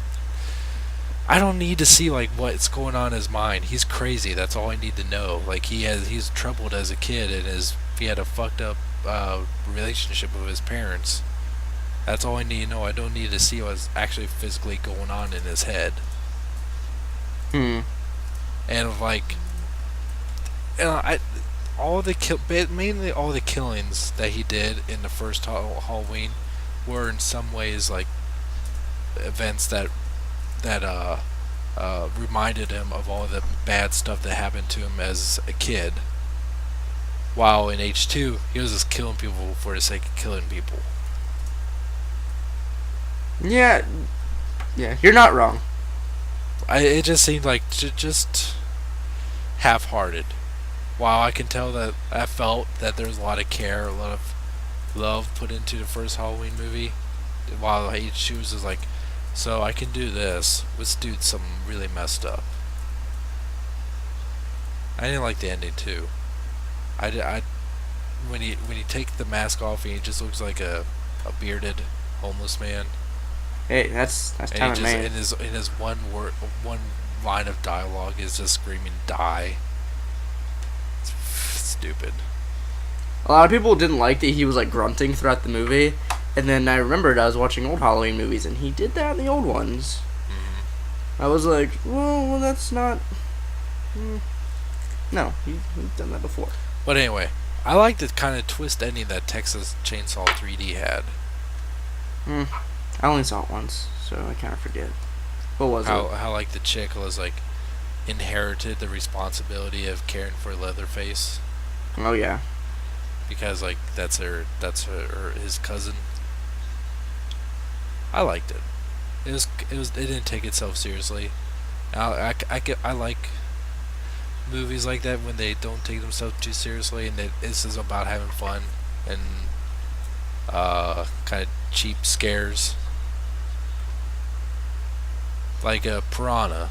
I don't need to see like what's going on in his mind. He's crazy. That's all I need to know. Like, he's troubled as a kid, and he had a fucked up relationship with his parents. That's all I need to know. I don't need to see what's actually physically going on in his head. And like, mainly all the killings that he did in the first Halloween were in some ways like events that reminded him of all the bad stuff that happened to him as a kid. While in H2, he was just killing people for the sake of killing people. Yeah, you're not wrong. It just seemed like just half-hearted. While I can tell that I felt that there's a lot of care, a lot of love put into the first Halloween movie, while H2 was like, so I can do this. Let's do something really messed up. I didn't like the ending too. When he take the mask off and he just looks like a bearded homeless man. Hey, that's And kind of he man. just in his one line of dialogue is just screaming "die." It's stupid. A lot of people didn't like that he was like grunting throughout the movie, and then I remembered I was watching old Halloween movies, and he did that in the old ones. I was like, well, that's not. No, he's done that before. But anyway, I like the kind of twist ending that Texas Chainsaw 3D had. I only saw it once, so I kind of forget. What was How it? how like the chick was like inherited the responsibility of caring for Leatherface Oh yeah. because like that's her his cousin. I liked it. It didn't take itself seriously. I like movies like that when they don't take themselves too seriously and this is about having fun and kind of cheap scares like Piranha.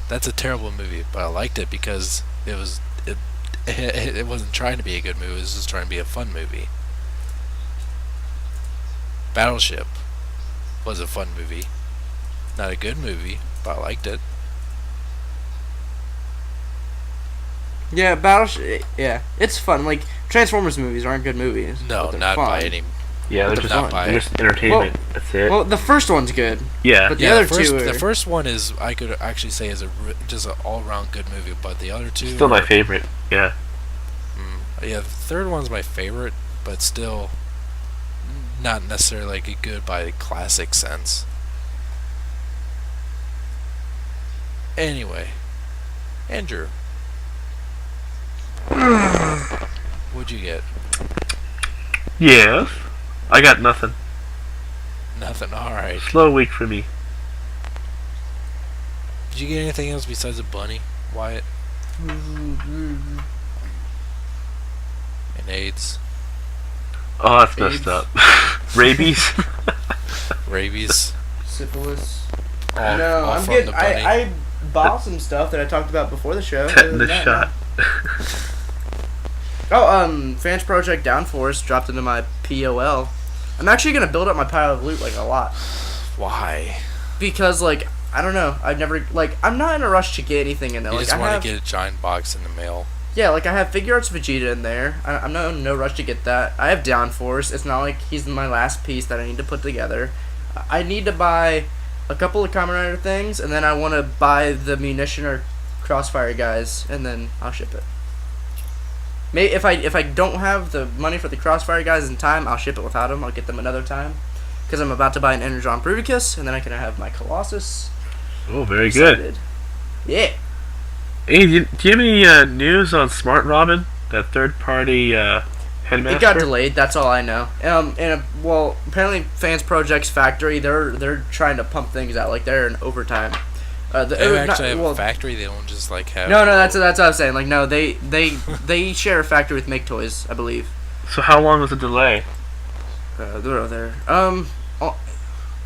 That's a terrible movie, but I liked it because it wasn't trying to be a good movie. It was just trying to be a fun movie. Battleship was a fun movie, not a good movie, but I liked it. Yeah, Battleship. Yeah, it's fun. Like Transformers movies aren't good movies. No, but they're not fun. by any. Yeah, they're But just, not by. they're just entertainment. That's it. Well, the first one's good, yeah. but the Yeah, other the first, two are. the first one is I could actually say is just an all around good movie, but the other two Still my are- favorite. Yeah. Yeah, the third one's my favorite, but still not necessarily like a good by the classic sense. Anyway, Andrew, what'd you get? Yes. I got nothing. Nothing. All right. Slow week for me. Did you get anything else besides a bunny, Wyatt, and AIDS, Oh, that's messed AIDS. up. Rabies. rabies? Syphilis. All, No, all I'm from good. the bunny. I bought some stuff that I talked about before the show. Other than Tetanus that, shot. Oh, Fans Project Downforce dropped into my POL. I'm actually gonna build up my pile of loot like a lot Why? because like I don't know. I've never like I'm not in a rush to get anything in there. You Like just I want have, to get a giant box in the mail. yeah, like I have Figure Arts Vegeta in there. I'm not in no rush to get that. I have Downforce. It's not like he's my last piece that I need to put together. I need to buy a couple of Kamen Rider things, and then I want to buy the munition or Crossfire guys, and then I'll ship it. Maybe if I don't have the money for the Crossfire guys in time, I'll ship it without them. I'll get them another time, because I'm about to buy an Energon Bruticus, and then I can have my Colossus. Oh, very good. Excited. Yeah. Hey, do you have any news on Smart Robin, that third-party headmaster? It got delayed. That's all I know. Well, apparently, Fans Project's factory they're trying to pump things out. Like they're in overtime. They actually have a factory. They don't just like have. No, that's what I was saying. Like no, they share a factory with Make Toys, I believe. So how long was the delay? They're over there.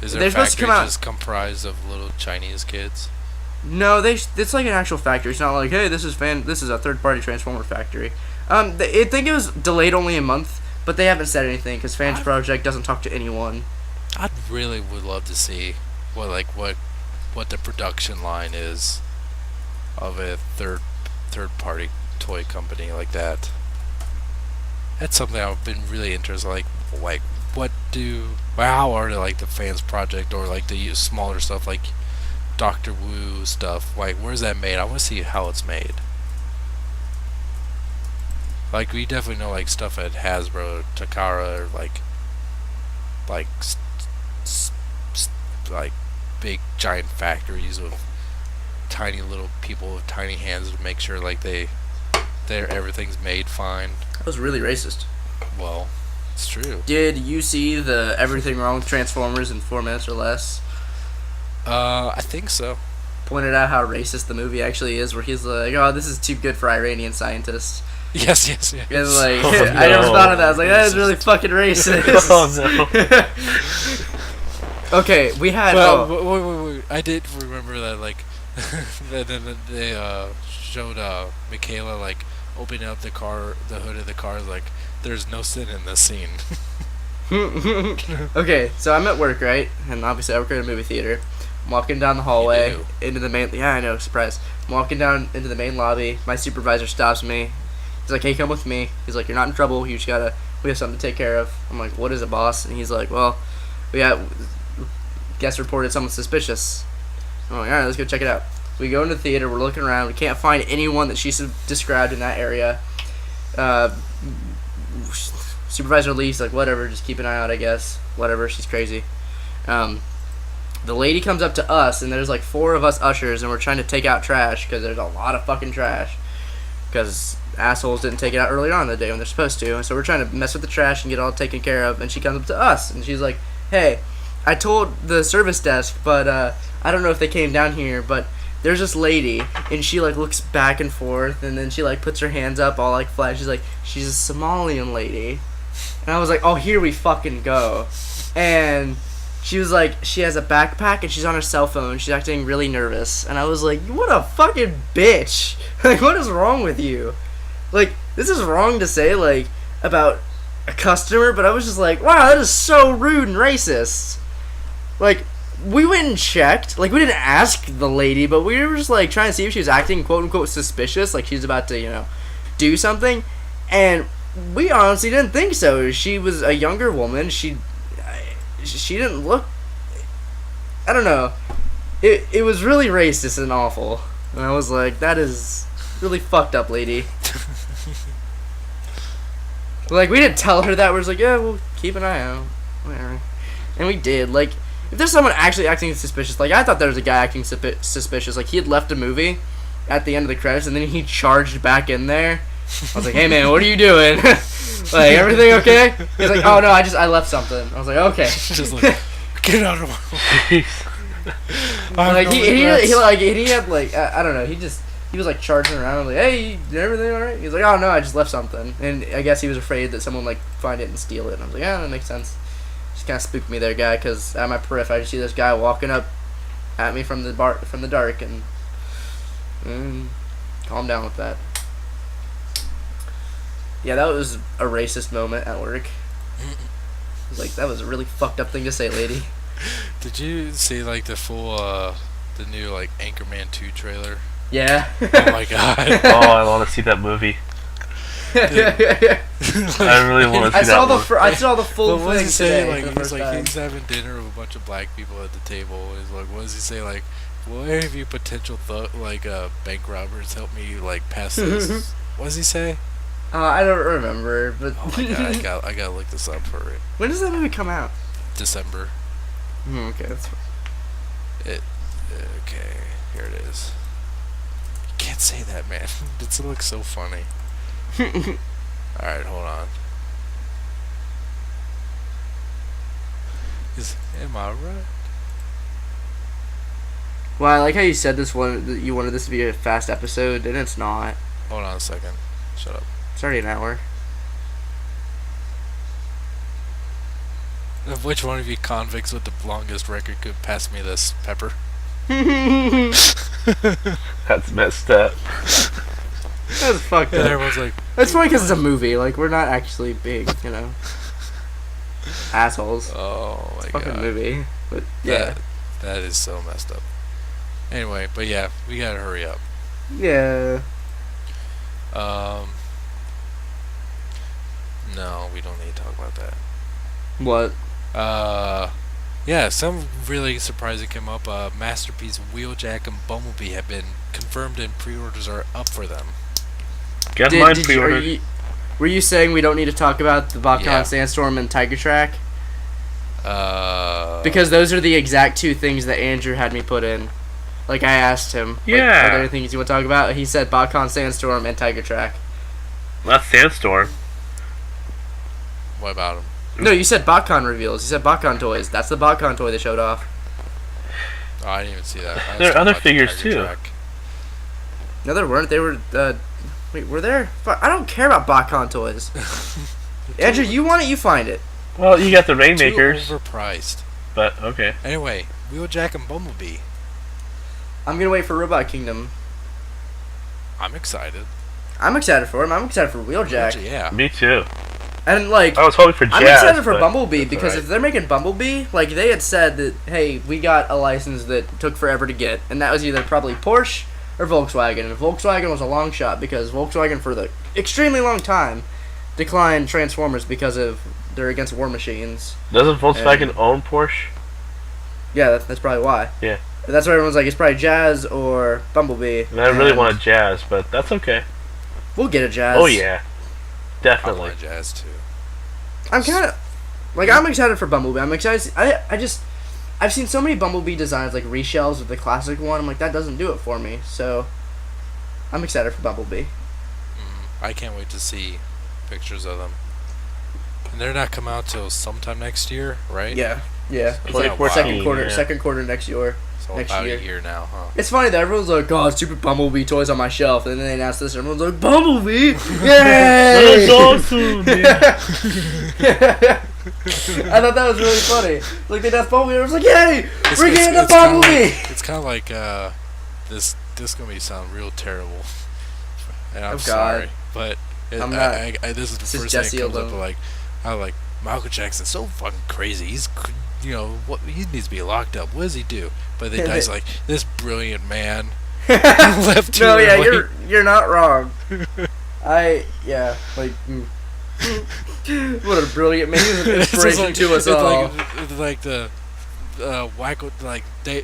Is they're their supposed to factory come out- just comprised of little Chinese kids? No, it's like an actual factory. It's not like hey, this is a third party Transformer factory. I think it was delayed only a month, but they haven't said anything because Fans Project doesn't talk to anyone. I really would love to see what the production line is of a third party toy company like that. That's something I've been really interested. Like how are like the Fans Project or like the smaller stuff like Doctor Wu stuff? Like where's that made? I want to see how it's made. Like we definitely know like stuff at Hasbro, Takara, or like like big giant factories with tiny little people with tiny hands to make sure like everything's made fine. That was really racist. Well, it's true. Did you see the Everything Wrong with Transformers in 4 minutes or less? I think so. Pointed out how racist the movie actually is, where he's like, "Oh, this is too good for Iranian scientists." Yes. And like, Oh, I never no. thought of that. I was like, that is really fucking racist. Oh, Okay, we had. Well, wait. I did remember that like then they showed Michaela like opening up the hood of the car, like there's no sin in this scene. Okay, so I'm at work, right? And obviously I work at a movie theater. I'm walking down the hallway You into the main. Yeah, I know. Surprise! I'm walking down into the main lobby. My supervisor stops me. He's like, "Hey, come with me." He's like, "You're not in trouble. We have something to take care of." I'm like, "What is it, boss?" And he's like, "Well, we got guest reported someone suspicious." I'm like, "All right, let's go check it out." We go into the theater. We're looking around. We can't find anyone that she described in that area. Supervisor leaves, like, whatever, just keep an eye out, I guess. Whatever, she's crazy. The lady comes up to us, and there's like 4 of us ushers, and we're trying to take out trash because there's a lot of fucking trash. Because assholes didn't take it out earlier on in the day when they're supposed to. And so we're trying to mess with the trash and get it all taken care of. And she comes up to us, and she's like, hey, I told the service desk, but I don't know if they came down here, but there's this lady, and she like looks back and forth, and then she like puts her hands up all like flat. She's like, she's a Somalian lady. And I was like, oh, here we fucking go. And she was like, she has a backpack and she's on her cell phone. She's acting really nervous. And I was like, what a fucking bitch. Like, what is wrong with you? Like, this is wrong to say, like, about a customer, but I was just like, wow, that is so rude and racist. Like, we went and checked. Like, we didn't ask the lady, but we were just, like, trying to see if she was acting, quote-unquote, suspicious. Like, she's about to, you know, do something. And we honestly didn't think so. She was a younger woman. She didn't look, I don't know, it was really racist and awful, and I was like, that is really fucked up, lady. Like, we didn't tell her that. We're just like, yeah, we'll keep an eye out, whatever. And we did. Like, if there's someone actually acting suspicious, like, I thought there was a guy acting suspicious. Like, he had left a movie at the end of the credits, and then he charged back in there. I was like, hey man, what are you doing? Like, everything okay? He's like, oh no, I left something. I was like, okay. Just like, get out of my like he had like I don't know, he was like charging around like, hey, everything alright? He's like, oh no, I just left something. And I guess he was afraid that someone like find it and steal it. And I was like, yeah, that makes sense. Just kind of spooked me there, guy, because at my periph I just see this guy walking up at me from the dark, and calm down with that. Yeah, that was a racist moment at work. I was like, that was a really fucked up thing to say, lady. Did you see like the full the new like Anchorman 2 trailer? Yeah. Oh my god. Oh, I want to see that movie. I really want to see that movie. I saw the full what does thing he say? today. Like, he's having dinner with a bunch of black people at the table. He's like, what does he say? Like, will any of you potential bank robbers help me like pass this? What does he say? I don't remember, but oh my god, I gotta look this up for it. When does that movie come out? December. Okay, that's it. Okay, here it is. You can't say that, man. It looks so funny. All right, hold on. Am I right? Well, I like how you said this one. That you wanted this to be a fast episode, and it's not. Hold on a second. Shut up. It's already an hour. Which one of you convicts with the longest record could pass me this pepper? That's messed up. That's fucked up. And everyone's like, that's funny because it's a movie. Like, we're not actually big, you know, assholes. oh my It's a god. fucking movie. But yeah, That is so messed up. Anyway, but yeah, we gotta hurry up. yeah. No, we don't need to talk about that. What? Yeah, some really surprising came up. Masterpiece, Wheeljack, and Bumblebee have been confirmed and pre-orders are up for them. Get mine pre-ordered. Were you saying we don't need to talk about the Bakan Yeah. Sandstorm and Tiger Track? Because those are the exact 2 things that Andrew had me put in. Like, I asked him, like, Yeah. are there any things you want to talk about? He said Bakan Sandstorm and Tiger Track. Not Sandstorm. What about them? No, you said Bakan reveals. You said Bakan toys. That's the Bakan toy they showed off. Oh, I didn't even see that. I There are just other watched the figures, Tiger too. Track. No, there weren't. They were, wait, were there? Fuck, I don't care about Bakan toys. Andrew, you want it, you find it. Well, you got the Too Rainmakers, overpriced. but okay. Anyway, Wheeljack and Bumblebee. I'm gonna wait for Robot Kingdom. I'm excited. I'm excited for him. I'm excited for Wheeljack. Yeah. Me too. And, like, I was hoping for Jazz. I'm excited for but Bumblebee that's because alright. if they're making Bumblebee, like, they had said that, hey, we got a license that took forever to get, and that was either probably Porsche or Volkswagen. And Volkswagen was a long shot because Volkswagen, for the extremely long time, declined Transformers because of they're against war machines. Doesn't Volkswagen own Porsche? Yeah, that's probably why. Yeah. But that's why everyone's like, it's probably Jazz or Bumblebee. And I really want a Jazz, but that's okay. We'll get a Jazz. Oh yeah, I definitely. want Jazz too. I'm kind of like I'm excited for Bumblebee. I'm excited. I've seen so many Bumblebee designs like reshells with the classic one. I'm like that doesn't do it for me. So I'm excited for Bumblebee. I can't wait to see pictures of them. And they're not coming out till sometime next year, right? Yeah. It's It's like not wild. second quarter next year. So next about year. a year now, huh? It's funny that everyone's like, "God, stupid Bumblebee toys on my shelf," and then they announce this, and everyone's like, "Bumblebee, yay!" That's awesome, dude. I thought that was really funny. Like they announced Bumblebee, and I was like, "Yay, we're getting a it's kinda Bumblebee!" It's kind of like this gonna be sound real terrible, and I'm Oh, God. sorry, but I'm not. this is the This is first thing Jesse that comes up. alone. Like, I like Michael Jackson's so fucking crazy. He's what he needs to be locked up. What does he do? But then he's like this brilliant man. Left to No, her, yeah, like- you're not wrong. Like what a brilliant man! He was an It's just inspiration like- to us all. It's like the Wacko, like day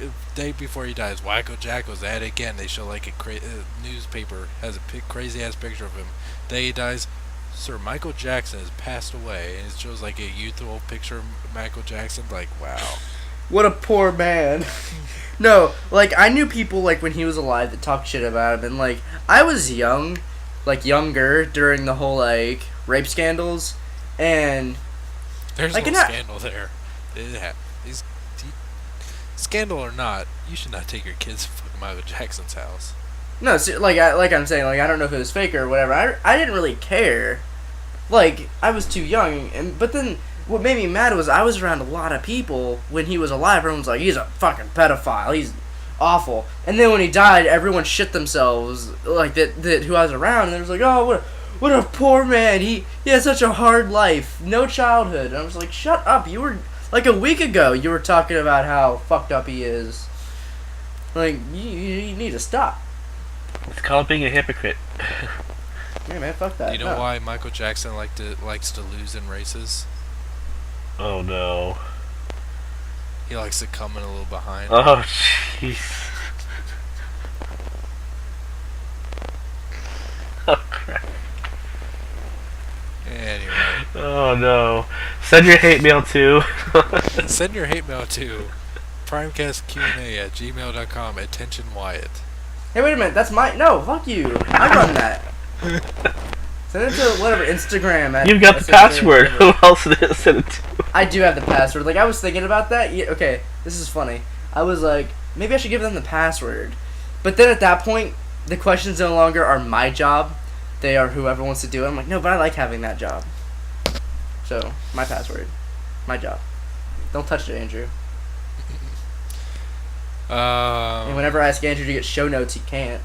before he dies, Wacko Jack was at it again. They show like a newspaper has a crazy ass picture of him. Day he dies, Sir Michael Jackson has passed away, and it shows like a youthful picture of Michael Jackson. Like, wow. What a poor man. No, like I knew people like when he was alive that talked shit about him, and like I was young, like younger during the whole like rape scandals, and There's Like, no and I- scandal there. Scandal or not, you should not take your kids to fucking Michael Jackson's house. no, so, I'm saying like I don't know if it was fake or whatever. I didn't really care. Like I was too young, but then what made me mad was I was around a lot of people when he was alive. Everyone's like, he's a fucking pedophile. He's awful. And then when he died, everyone shit themselves like that who I was around, and it was like, oh, what a poor man. He had such a hard life, no childhood. And I was like, shut up. You were like a week ago. You were talking about how fucked up he is. Like you need to stop. It's called being a hypocrite. Yeah, man, fuck that. Do you know No. why Michael Jackson likes to lose in races? Oh no. He likes to come in a little behind. Oh jeez. Oh crap. Anyway, Oh no. Send your hate mail to. send your hate mail to primecastqa@gmail.com. Attention Wyatt. Hey, wait a minute. That's my no. Fuck you. I run that. Send it to whatever Instagram. You've got the password. Who else did it send it to? I do have the password. Like I was thinking about that. Yeah, okay, this is funny. I was like, maybe I should give them the password. But then at that point, the questions no longer are my job. They are whoever wants to do it. I'm like, no, but I like having that job. So my password, my job. Don't touch it, Andrew. And whenever I ask Andrew to get show notes, he can't.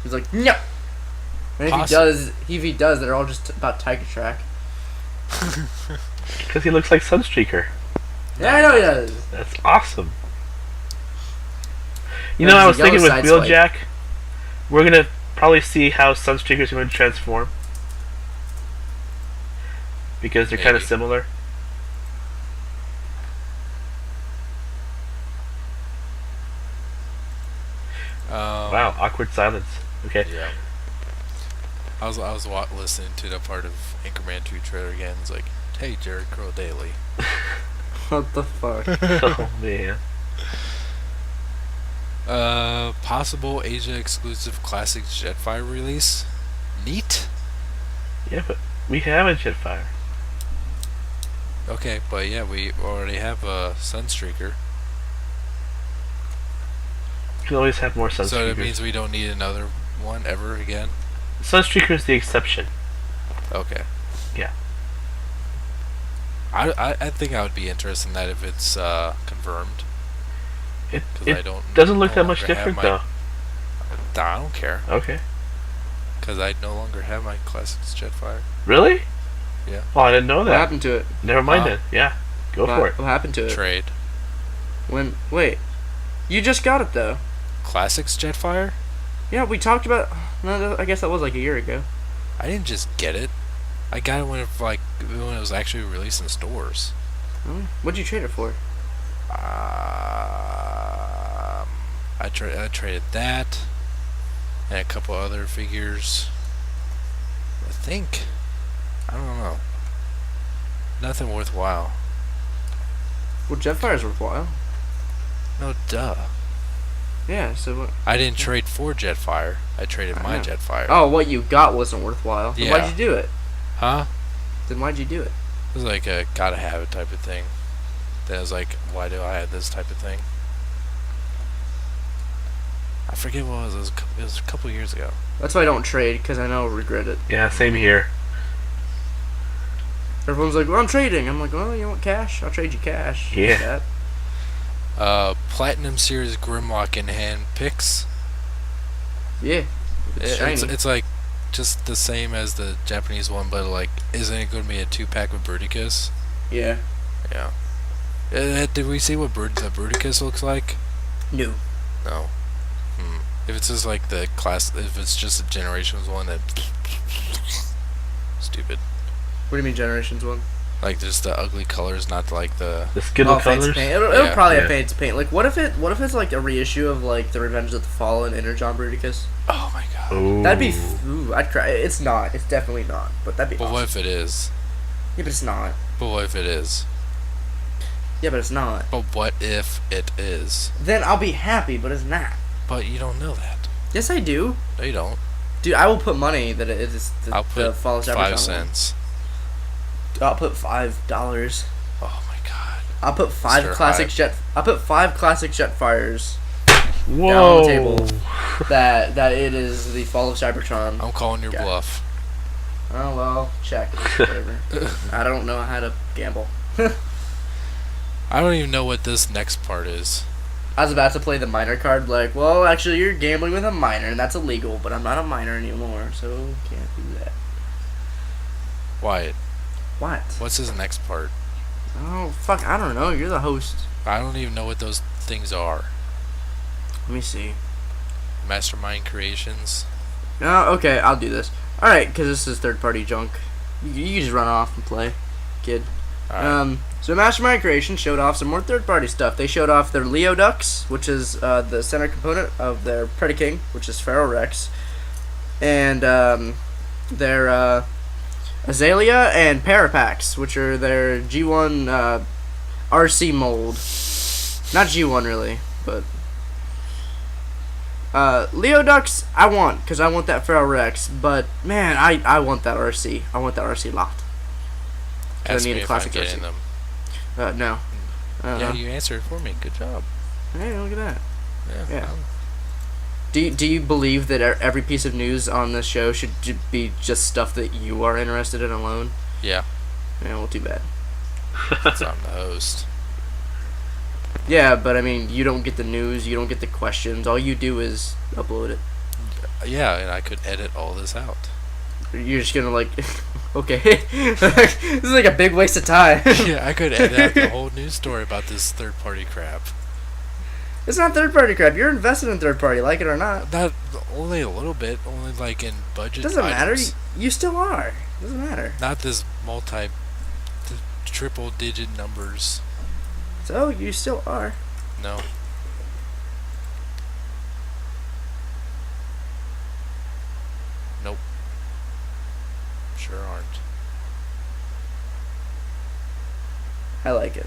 He's like, no. And if he does, they're all just about Tiger Track. Because he looks like Sunstreaker. Yeah, I know he does. That's awesome. You Yeah, know, I there's was a thinking yellow with side Wheeljack, we're gonna probably see how Sunstreaker's going to transform. Because they're kind of Maybe. similar. Wow, awkward silence. Okay. Yeah. I was listening to the part of Anchorman 2 trailer again. It's like, hey, Jared Crow Daily. What the fuck? Oh man. Possible Asia exclusive classic Jetfire release. Neat. Yeah, but we have a Jetfire. Okay, but yeah, we already have a Sunstreaker. You can always have more Sunstreakers. So that means we don't need another one ever again. Sunstreaker is the exception. Okay. Yeah. I think I would be interested in that if it's confirmed. It, 'Cause it I don't doesn't look no that much longer have different my- though. I don't care, Okay. because I no longer have my Classics Jetfire. Really? Yeah. Oh, I didn't know What that. happened to it? Never mind Huh? then. Yeah. Go for it. What happened to it? Trade. When? Wait. You just got it though. Classics Jetfire? Yeah, we talked about. No, I guess that was like a year ago. I didn't just get it. I got it when it was actually released in stores. Oh, what'd you trade it for? I traded that and a couple other figures. I think. I don't know. Nothing worthwhile. Well, Jetfire's worthwhile. No, duh. Yeah, so what? I didn't trade for Jetfire. I traded my know. Jetfire. Oh, what you got wasn't worthwhile. Then Yeah. why'd you do it? Huh? Then why'd you do it? It was like a gotta have it type of thing. Then I was like, why do I have this type of thing? I forget what it was. It was a couple years ago. That's why I don't trade, because I know I'll regret it. Yeah, same here. Everyone's like, well, I'm trading. I'm like, well, you want cash? I'll trade you cash. Yeah. Platinum Series Grimlock in hand picks. Yeah. It's shiny. It's like just the same as the Japanese one, but like, isn't it going to be a 2-pack with Bruticus? Yeah. Yeah. Did we see what the Bruticus looks like? No. No. If it's just like the class, if it's just a Generations one, then stupid. What do you mean Generations 1? Like just the ugly colors, not like the. The Skittle fancy colors. paint. It'll Yeah. probably have Yeah. fancy paint. Like, what if it's like a reissue of like the Revenge of the Fallen Energon Bruticus? Oh my god. Ooh. That'd be. Ooh, I'd cry. It's not. It's definitely not. But that'd be. But awesome. what if it is? Yeah, but it's not. But what if it is? Yeah, but it's not. But what if it is? Then I'll be happy, but it's not. But you don't know that. Yes, I do. No, you don't. Dude, I will put money that it is the, I'll the put Fall of Cybertron 5 one. cents. I'll put $5. Oh my god. I'll put five Stir classic hype. jet. I'll put 5 classic Jetfires Whoa. down on the table. that it is the Fall of Cybertron. I'm calling your Okay. bluff. Oh well, check. Whatever. I don't know how to gamble. I don't even know what this next part is. I was about to play the minor card, like, well, actually, you're gambling with a minor, and that's illegal, but I'm not a minor anymore, so can't do that. Wyatt, What? what's his next part? Oh, fuck, I don't know. You're the host. I don't even know what those things are. Let me see. Mastermind Creations. Oh, okay, I'll do this. Alright, because this is third-party junk. You just run off and play, kid. Alright. So Mastermind Creation showed off some more third-party stuff. They showed off their Leo Ducks, which is the center component of their Predaking, which is Pharaoh Rex, and their Azalea and Parapax, which are their G1 RC mold. Not G1 really, but Leo Ducks I want, because I want that Pharaoh Rex, but man, I want that RC. I want that RC locked. Ask I need me a if I'm classic getting RC. them. No. Yeah, you answered for me. Good job. Hey, look at that. Yeah. I'm- Do you believe that every piece of news on this show should be just stuff that you are interested in alone? Yeah. Yeah, well, too bad. So I'm the host. Yeah, but I mean, you don't get the news, you don't get the questions. All you do is upload it. Yeah, and I could edit all this out. You're just gonna like, okay, this is like a big waste of time. Yeah, I could edit out the whole news story about this third-party crap. It's not third-party crap. You're invested in third-party, like it or not. Not only a little bit, only like in budget. Doesn't matter. items. You still are. Doesn't matter. Not this triple-digit numbers. So you still are. No. Nope. Sure aren't. I like it.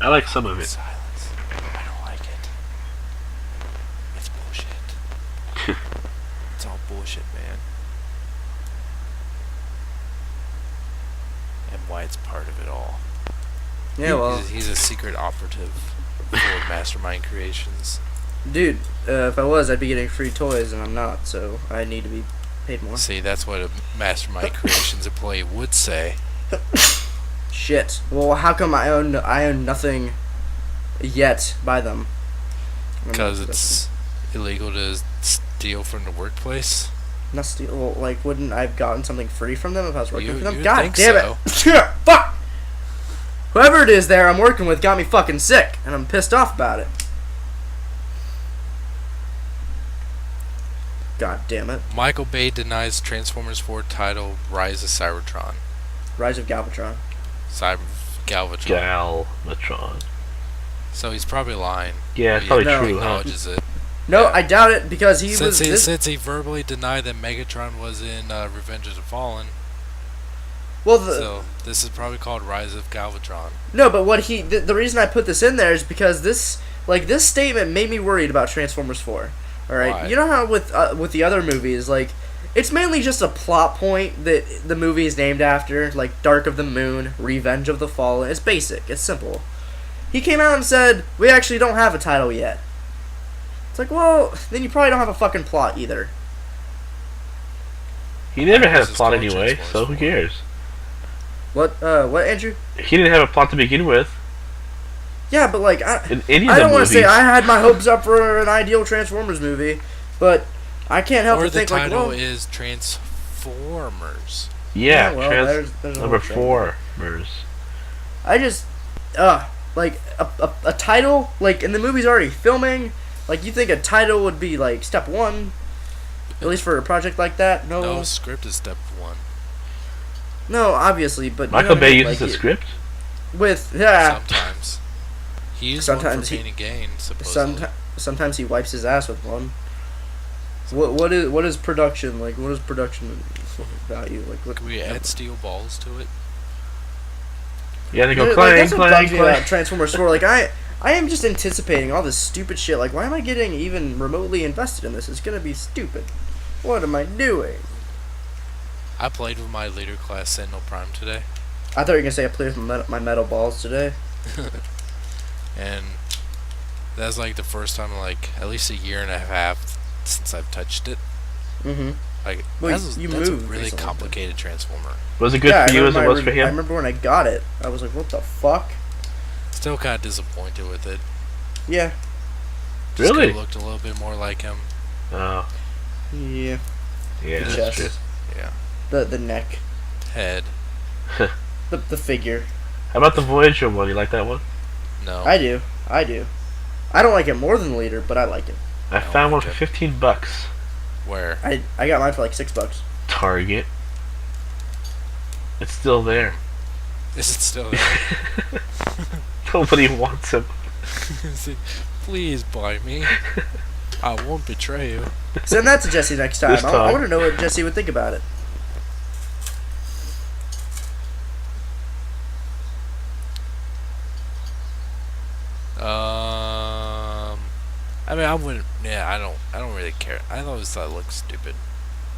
I like some of it. Silence. I don't like it. It's bullshit. It's all bullshit, man. And White's part of it all. Yeah, well, He's a secret operative for Mastermind Creations. dude, if I was, I'd be getting free toys, and I'm not, so I need to be paid more. See, that's what a Mastermind Creations employee would say. Shit. Well, how come I own nothing yet by them? Because it's illegal to steal from the workplace. Not steal. Well, like, wouldn't I have gotten something free from them if I was working You- for them? you'd God think damn it! Fuck! Whoever it is there I'm working with got me fucking sick, and I'm pissed off about it. God damn it. Michael Bay denies Transformers 4 title Rise of Cybertron. Rise of Galvatron. Galvatron. Galvatron. So he's probably lying. Yeah, it's He probably No. true, huh? acknowledges it. No, Yeah. I doubt it because he was. Since he verbally denied that Megatron was in Revenge of the Fallen, Well, so this is probably called Rise of Galvatron. no, but what he the reason I put this in there is because this statement made me worried about Transformers 4. All right, Why? you know how with the other movies, like it's mainly just a plot point that the movie is named after, like Dark of the Moon, Revenge of the Fallen. It's basic, it's simple. He came out and said we actually don't have a title yet. It's like, well, then you probably don't have a fucking plot either. He never had a This is plot called anyway, Transformers so who 4. cares? What, Andrew? He didn't have a plot to begin with. Yeah, but like In any of I the don't want movies. to say I had my hopes up for an ideal Transformers movie, but I can't help Or but the think like, title well, is Transformers. Yeah, well, there's a number whole thing. 4. I just, like a title, like, and the movie's already filming. Like, you think a title would be like step one, at least for a project like that? No, script is step 1. No, obviously, but you know Michael what I Bay mean? uses like, a script. with Sometimes. He used one Sometimes for he- Pain and Gain, supposedly. sometimes he wipes his ass with one. What is production like? What is production value like? What, Can we add steel balls to it? Yeah, they go Like, clang, that's what clang, bugs me clang. about Transformers 4. Like I am just anticipating all this stupid shit. Like, why am I getting even remotely invested in this? It's gonna be stupid. What am I doing? I played with my leader class Sentinel Prime today, I thought you were gonna say I played with my metal balls today. and that's like the first time in like at least a year and a half since I've touched it. Mm-hmm. Like Well, that's you a moved really recently. complicated transformer. Was it good for you as it was for I him? remember when I got it. I was like, what the fuck? Still kind of disappointed with it. Yeah. Just Really? could've looked a little bit more like him. Oh, Yeah. yeah, The that's chest. true. Yeah. The neck. Head. The figure. How about the Voyager one? You like that one? No. I do. I don't like it more than the leader, but I like it. I No, found one for okay. $15. Where? I got mine for like $6. Target. It's still there. Is it still there? Nobody wants him. Please buy me. I won't betray you. Send that to Jesse next time. This I time. want to know what Jesse would think about it. I mean, I wouldn't. Yeah, I don't really care. I always thought it looked stupid.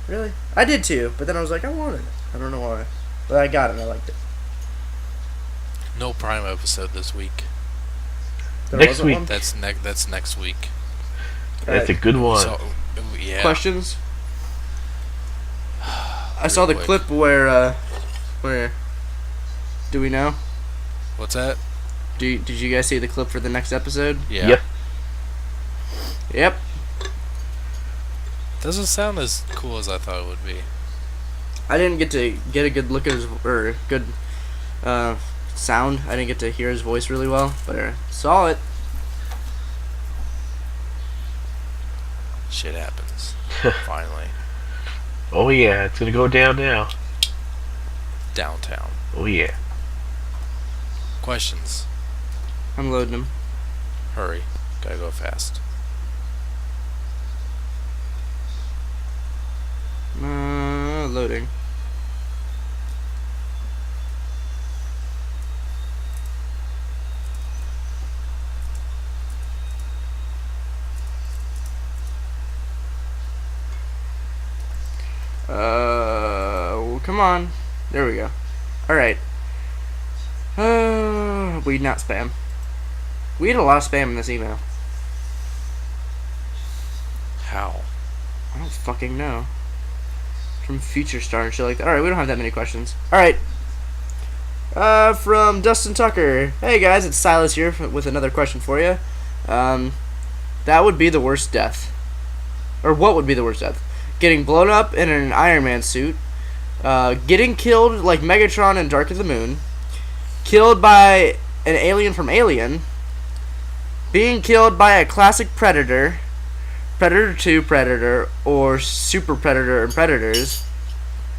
Really? I did too, but then I was like, I wanted it. I don't know why. But I got it and I liked it. No Prime episode this week. There Next wasn't week. one? That's next week. That's a good one. So, yeah. Questions? I saw the quick. clip where do we know? What's that? Did you guys see the clip for the next episode? Yeah. Yep. Yep. Doesn't sound as cool as I thought it would be. I didn't get to get a good look at his or good sound. I didn't get to hear his voice really well, but I saw it. Shit happens. Finally. Oh yeah, it's gonna go down now. Downtown. Oh yeah. Questions. I'm loading him. Hurry. Gotta go fast. Loading. Come on. There we go. Alright. Weed, not spam. We had a lot of spam in this email. How? I don't fucking know. From Future Star and shit like that. Alright, we don't have that many questions. Alright. From Dustin Tucker. Hey guys, it's Silas here with another question for you. That would be the worst death. Or what would be the worst death? Getting blown up in an Iron Man suit. Getting killed like Megatron in Dark of the Moon. Killed by an alien from Alien. Being killed by a classic Predator. Predator 2 Predator, or Super Predator and Predators,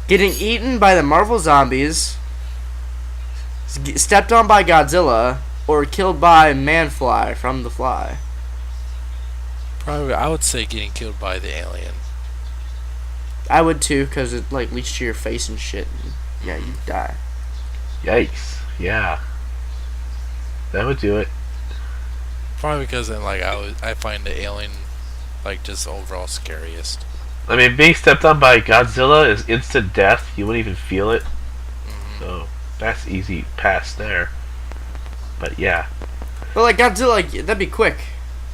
getting eaten by the Marvel Zombies, stepped on by Godzilla, or killed by Man-Fly from The Fly? Probably, I would say getting killed by the alien. I would too, because it like leaches to your face and shit. And, yeah, you die. Yikes. Yeah. That would do it. Probably because then, like, I find the alien, like, just overall scariest. I mean, being stepped on by Godzilla is instant death. You wouldn't even feel it. So, that's easy pass there. But yeah. But like Godzilla, like, that'd be quick.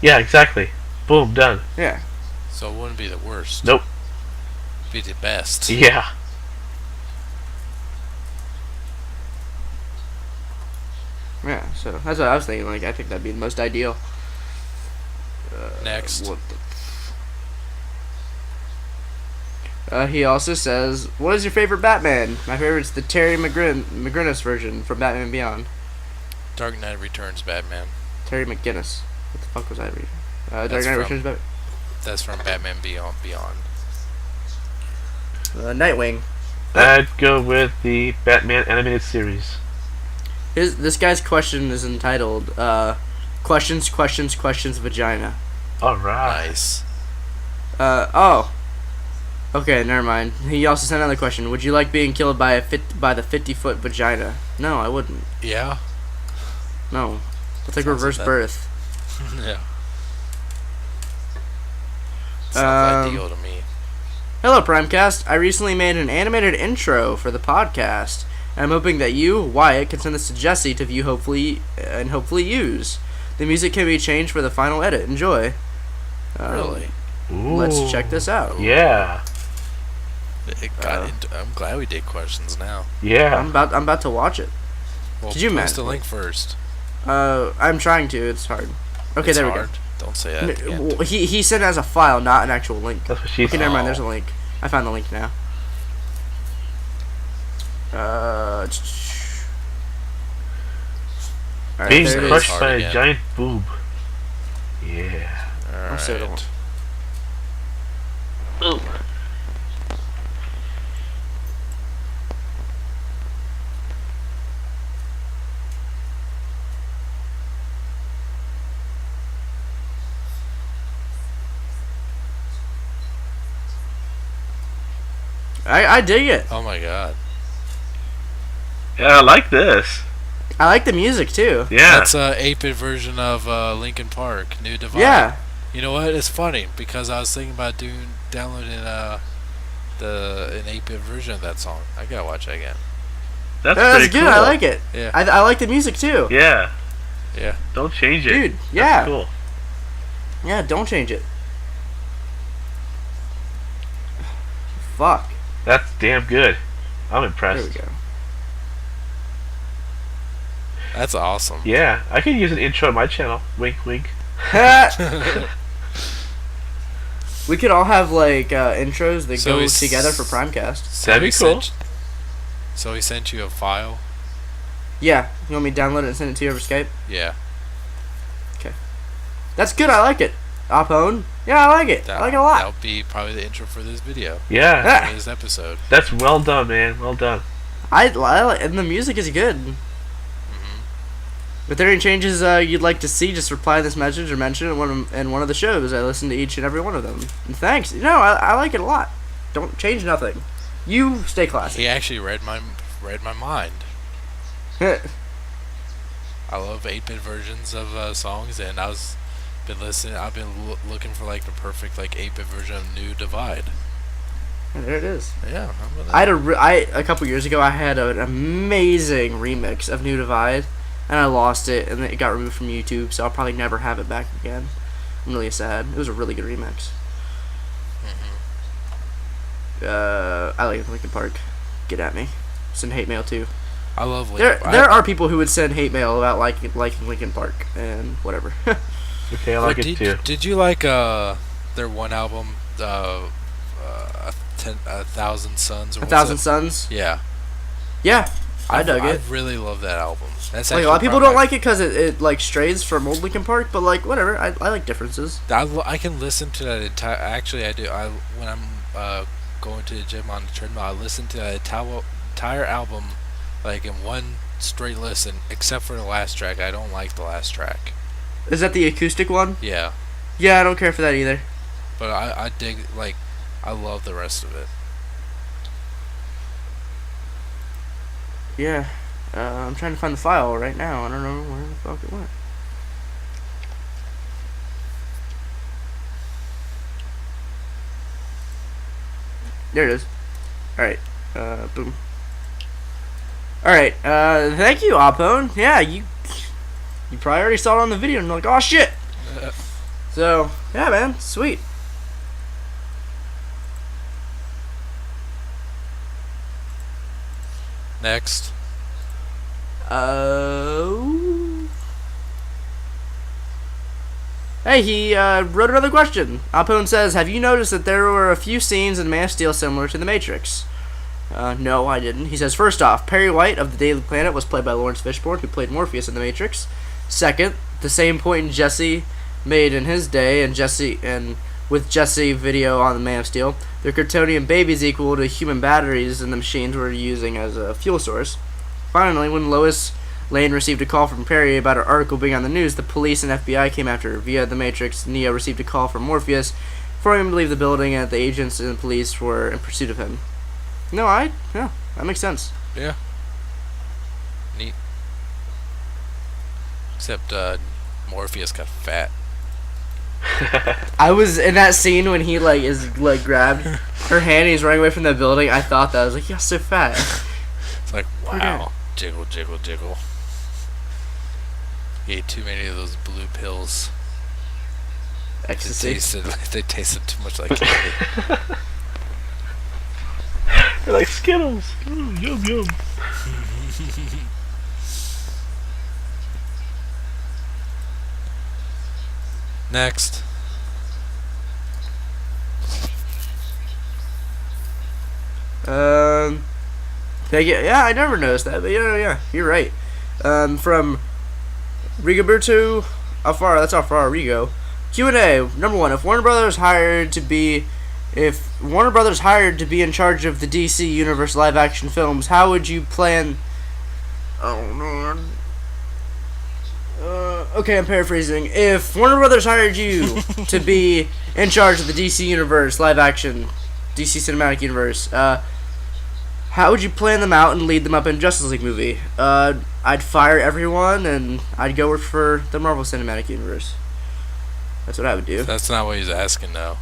Yeah, exactly. Boom, done. Yeah. So it wouldn't be the worst. Nope. Be the best. Yeah. Yeah, so that's what I was thinking. Like, I think that'd be the most ideal. Next. What the he also says, "What is your favorite Batman?" My favorite's the Terry McGinnis version from Batman Beyond. Dark Knight Returns Batman. Terry McGinnis. What the fuck was I reading? Dark That's Knight from- Returns Batman. That's from Batman Beyond. Nightwing. I'd go with the Batman animated series. This guy's question is entitled "Questions, Vagina." Alright. Nice. Oh. Okay, never mind. He also sent another question. Would you like being killed by the 50-foot vagina? No, I wouldn't. Yeah. No. That's like Sounds reverse like that. birth. Yeah. Sounds ideal to me. Hello, Primecast. I recently made an animated intro for the podcast. I'm hoping that you, Wyatt, can send this to Jesse to view hopefully use. The music can be changed for the final edit. Enjoy. Really? Let's check this out. Yeah. I'm glad we did questions now. Yeah. I'm about to watch it. Well, Could you post the imagine? link first. I'm trying to. It's hard. Okay, It's there hard. we Don't say that. at the go. end. He sent it as a file, not an actual link. That's what she Okay, said. never mind. There's a link. I found the link now. Alright, Being there it is. crushed Hard by a again. giant boob. Yeah. I'll say it all. Alright. Ooh. I dig it. Oh my god. Yeah, I like this. I like the music too. Yeah. That's a 8-bit version of Linkin Park, New Divide. Yeah. You know what? It's funny because I was thinking about downloading an 8-bit version of that song. I gotta watch that again. That's That's pretty good. cool. I like it. Yeah. I like the music too. Yeah. Yeah. Don't change it. Dude, That's yeah. cool. Yeah, don't change it. Fuck. That's damn good. I'm There impressed. we go. That's awesome. Yeah, I can use an intro on my channel. Wink, wink. We could all have like intros that So go it's- together for Primecast. So That'd he be cool. So he sent you a file? Yeah, you want me to download it and send it to you over Skype? Yeah. That's good. I like it. Opone. Yeah, I like it. I like it a lot. That'll be probably the intro for this video. Yeah. Yeah. For this episode. That's well done, man. Well done. I like, and the music is good. If there are any changes you'd like to see, just reply to this message or mention it in one of the shows. I listen to each and every one of them. And thanks. No, I like it a lot. Don't change nothing. You stay classy. He actually read my mind. I love 8-bit versions of songs, and I've been looking for like the perfect like 8-bit version of New Divide. And there it is. Yeah, how about that? A couple years ago I had an amazing remix of New Divide, and I lost it, and it got removed from YouTube, so I'll probably never have it back again. I'm really sad. It was a really good remix. I like Linkin Park. Get at me. Send hate mail too. I love There Linkin are people who would send hate mail about liking Linkin Park and whatever. Okay, I like it too. Did you like their one album, A Thousand Suns? Or A what's Thousand that? Suns. Yeah. Yeah, I dug it. I really love that album. That's Like, a lot of people don't like it because it like strays from old Linkin Park, but like whatever. I like differences. I can listen to that entire. Actually, I do. When I'm going to the gym on the treadmill, I listen to that entire album like in one straight listen, except for the last track. I don't like the last track. Is that the acoustic one? Yeah, Yeah, I don't care for that either. but I dig, like, I love the rest of it. Yeah. I'm trying to find the file right now. I don't know where the fuck it went. There it is. Alright. Boom. Alright. Thank you, Opone. Yeah, you probably already saw it on the video and you're like, oh shit! So, yeah, man. Sweet. Next. Hey, he wrote another question. Opone says, have you noticed that there were a few scenes in Man of Steel similar to The Matrix? No, I didn't. He says, first off, Perry White of the Daily Planet was played by Lawrence Fishburne, who played Morpheus in The Matrix. Second, the same point in Jesse made in his day, and with Jesse video on the Man of Steel, the Kryptonian babies equal to human batteries in the machines we're using as a fuel source. Finally, when Lois Lane received a call from Perry about her article being on the news, the police and FBI came after her. Via the Matrix, Neo received a call from Morpheus for him to leave the building, and the agents and the police were in pursuit of him. Yeah, that makes sense. Yeah. Neat. Except Morpheus got fat. I was in that scene when he grabbed her hand and he's running away from the building. I thought that. I was like, you're so fat. It's like, wow. Jiggle, jiggle, jiggle. He ate too many of those blue pills. Ecstasy. They tasted too much like candy. They're like Skittles. Yum yum. Next. Yeah, I never noticed that, but yeah, you're right. From Rigoberto Alfaro, that's Alfaro Rigo. Q&A, number one, if Warner Brothers hired to be in charge of the DC Universe live action films, how would you plan... Oh, man. Okay, I'm paraphrasing. If Warner Brothers hired you to be in charge of the DC Universe live action, DC Cinematic Universe, how would you plan them out and lead them up in Justice League movie? I'd fire everyone and I'd go work for the Marvel Cinematic Universe. That's what I would do. That's not what he's asking, though.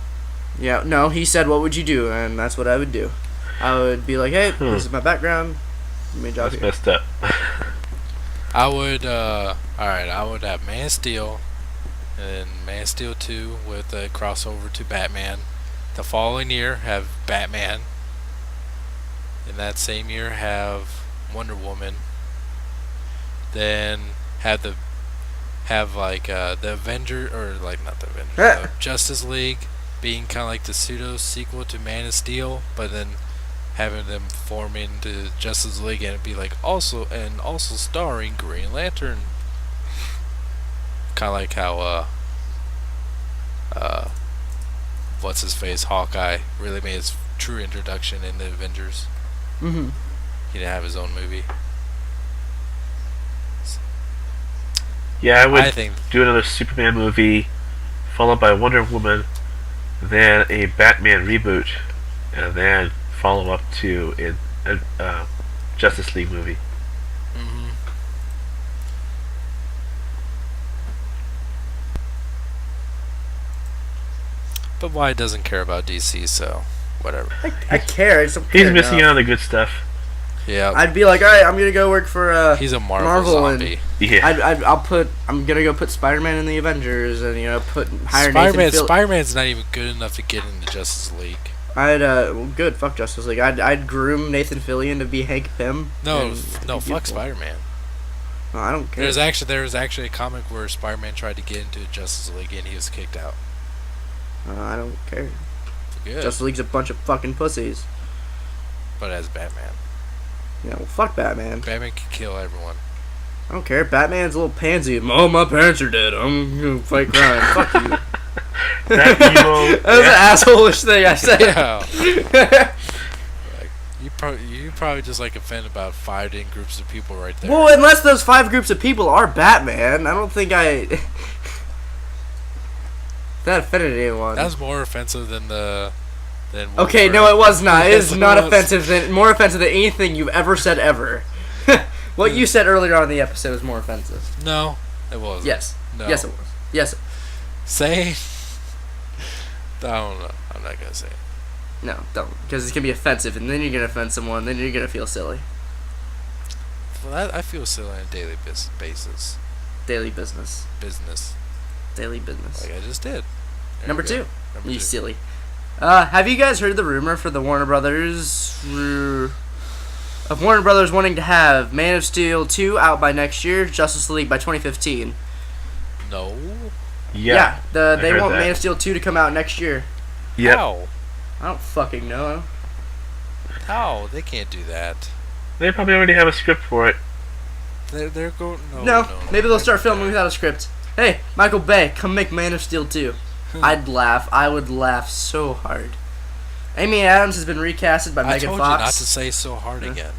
Yeah, no, he said, what would you do? And that's what I would do. I would be like, hey, this is my background. Give me a job That's here. messed up. I would, I would have Man of Steel, and then Man of Steel 2 with a crossover to Batman. The following year, have Batman. In that same year, have Wonder Woman. Then have the Avenger, or like not the Avenger, the Justice League being kind of like the pseudo sequel to Man of Steel, but then having them form into Justice League and it'd be like also starring Green Lantern. Kind of like how what's his face, Hawkeye really made his true introduction in the Avengers. Mm-hmm. He didn't have his own movie. Yeah, I would I think do another Superman movie, followed by Wonder Woman, then a Batman reboot, and then follow up to a Justice League movie. Mm-hmm. But Wyatt doesn't care about DC, so whatever. I care. I just don't He's care missing enough. out on the good stuff. Yeah, I'd be like, all right, I'm gonna go work for he's a Marvel zombie. Yeah. I'm gonna go put Spider-Man in the Avengers, and hire Nathan Fillion. Spider-Man's not even good enough to get into Justice League. Good. Fuck Justice League. I'd groom Nathan Fillion to be Hank Pym. No, and fuck Spider-Man. No, I don't care. There was actually a comic where Spider-Man tried to get into Justice League and he was kicked out. I don't care. Good. Justice League's a bunch of fucking pussies. But as Batman. Yeah, well, fuck Batman. Batman can kill everyone. I don't care. Batman's a little pansy. Oh, my parents are dead. I'm gonna fight crime. Fuck you. That evil. That was an asshole-ish thing I said. Yeah. Like, you probably just like offend about 5 different groups of people right there. Well, unless those 5 groups of people are Batman, I don't think that offended anyone. That was more offensive than the. Okay, no, it was not. It is Yes, it not was. offensive. More offensive than anything you've ever said ever. What you said earlier on in the episode was more offensive. No, it wasn't. Yes. No. Yes, it was. Yes. Say. I don't know. I'm not gonna say it. No, don't. Because it's going to be offensive, and then you're going to offend someone, then you're going to feel silly. Well, I feel silly on a daily basis. Daily business. Business. Daily business. Like I just did. There Number you go. 2. Number You 2. silly. Have you guys heard the rumor for the Warner Brothers of Warner Brothers wanting to have Man of Steel 2 out by next year, Justice League by 2015? No. Yeah. I They heard want that. Man of Steel 2 to come out next year. Yep. How? I don't fucking know. How? They can't do that. They probably already have a script for it. They're going. No, maybe they'll start filming without a script. Hey, Michael Bay, come make Man of Steel 2. I'd laugh. I would laugh so hard. Amy Adams has been recasted by I Megan told Fox. you not to say so hard Huh? again.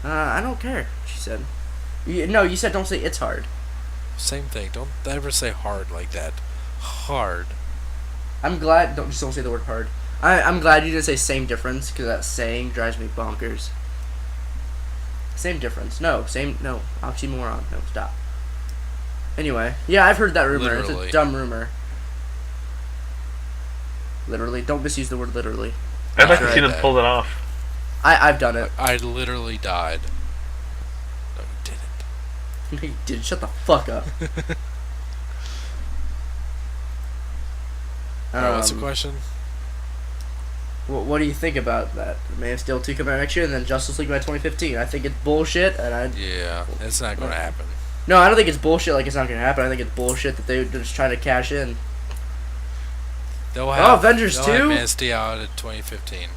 I don't care, she said. No, you said don't say it's hard. Same thing. Don't ever say hard like that. Hard. I'm glad. Don't say the word hard. I'm glad you didn't say same difference, because that saying drives me bonkers. Same difference. No, same. No, oxymoron. No, stop. Anyway, yeah, I've heard that rumor. Literally. It's a dumb rumor. Literally, don't misuse the word literally. I'd like to Right. see them pull it off. I've done it. I literally died. No, you didn't. You did. Shut the fuck up. Alright, what's the question? What do you think about that? Man of Steel 2 coming out next year, and then Justice League by 2015. I think it's bullshit, and I Yeah, it's not going to happen. no, I don't think it's bullshit. Like it's not gonna happen. I think it's bullshit that they're just trying to cash in. They'll have Avengers they'll 2? have Man of Steel out in 2015.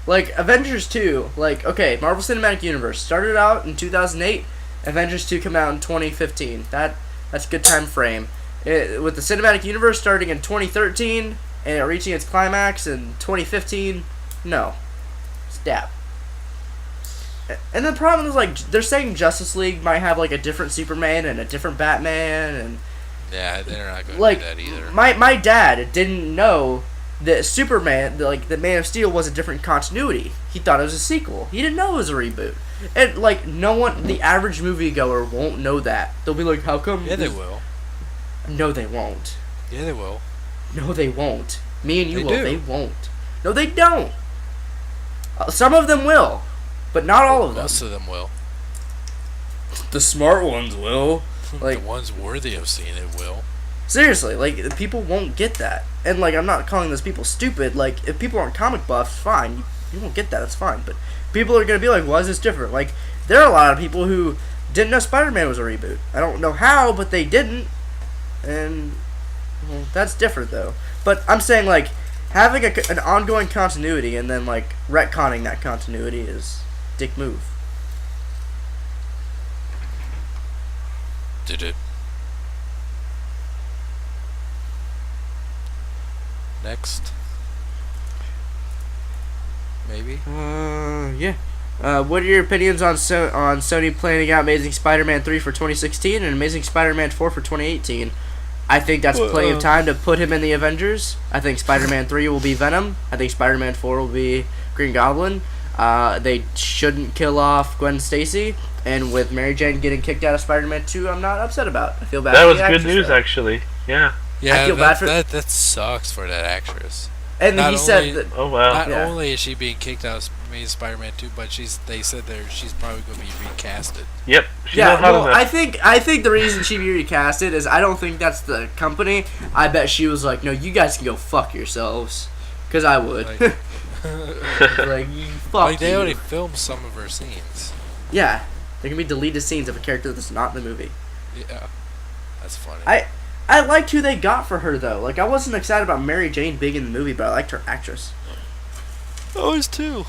Like Avengers 2, like okay, Marvel Cinematic Universe started out in 2008. Avengers 2 come out in 2015. That's a good time frame. With the Cinematic Universe starting in 2013 and it reaching its climax in 2015, no, stab. And the problem is like they're saying Justice League might have like a different Superman and a different Batman and Yeah, they're not going to like do that either. my dad didn't know that Superman, like the Man of Steel, was a different continuity. He thought it was a sequel. He didn't know it was a reboot. And like no one, the average moviegoer won't know that. They'll be like, "How come?" Yeah, they will. No, they won't. Yeah, they will. No, they won't. Me and you They will. do. They won't. No, they don't. Some of them will, but not all of them. Most of them will. The smart ones will. Like the ones worthy of seeing it will. seriously, like people won't get that. And like I'm not calling those people stupid. Like if people aren't comic buffs, fine. You won't get that. It's fine. But people are gonna be like, "Why is this different?" Like there are a lot of people who didn't know Spider-Man was a reboot. I don't know how, but they didn't. And well, that's different though. But I'm saying like having an ongoing continuity and then like retconning that continuity is dick move. Did it? Next. Maybe. Yeah. What are your opinions on Sony planning out Amazing Spider-Man 3 for 2016 and Amazing Spider-Man 4 for 2018? I think that's plenty of time to put him in the Avengers. I think Spider-Man 3 will be Venom. I think Spider-Man 4 will be Green Goblin. They shouldn't kill off Gwen Stacy. And with Mary Jane getting kicked out of Spider-Man 2, I'm not upset about. I feel bad. That for was the good actress, news, though. actually. Yeah. Yeah, I feel bad for- that sucks for that actress. And Not he said only- that. Oh, wow. Not Yeah. only is she being kicked out of Amazing Spider-Man 2, but they said she's probably going to be recasted. Yep. She's Yeah, not hot well, enough. I think the reason she be recasted is I don't think that's the company. I bet she was like, no, you guys can go fuck yourselves, because I would. Like, Like, you fuck like they you. already filmed some of her scenes. Yeah, there can be deleted scenes of a character that's not in the movie. Yeah, that's funny. I liked who they got for her though. Like I wasn't excited about Mary Jane being in the movie, but I liked her actress. Always too.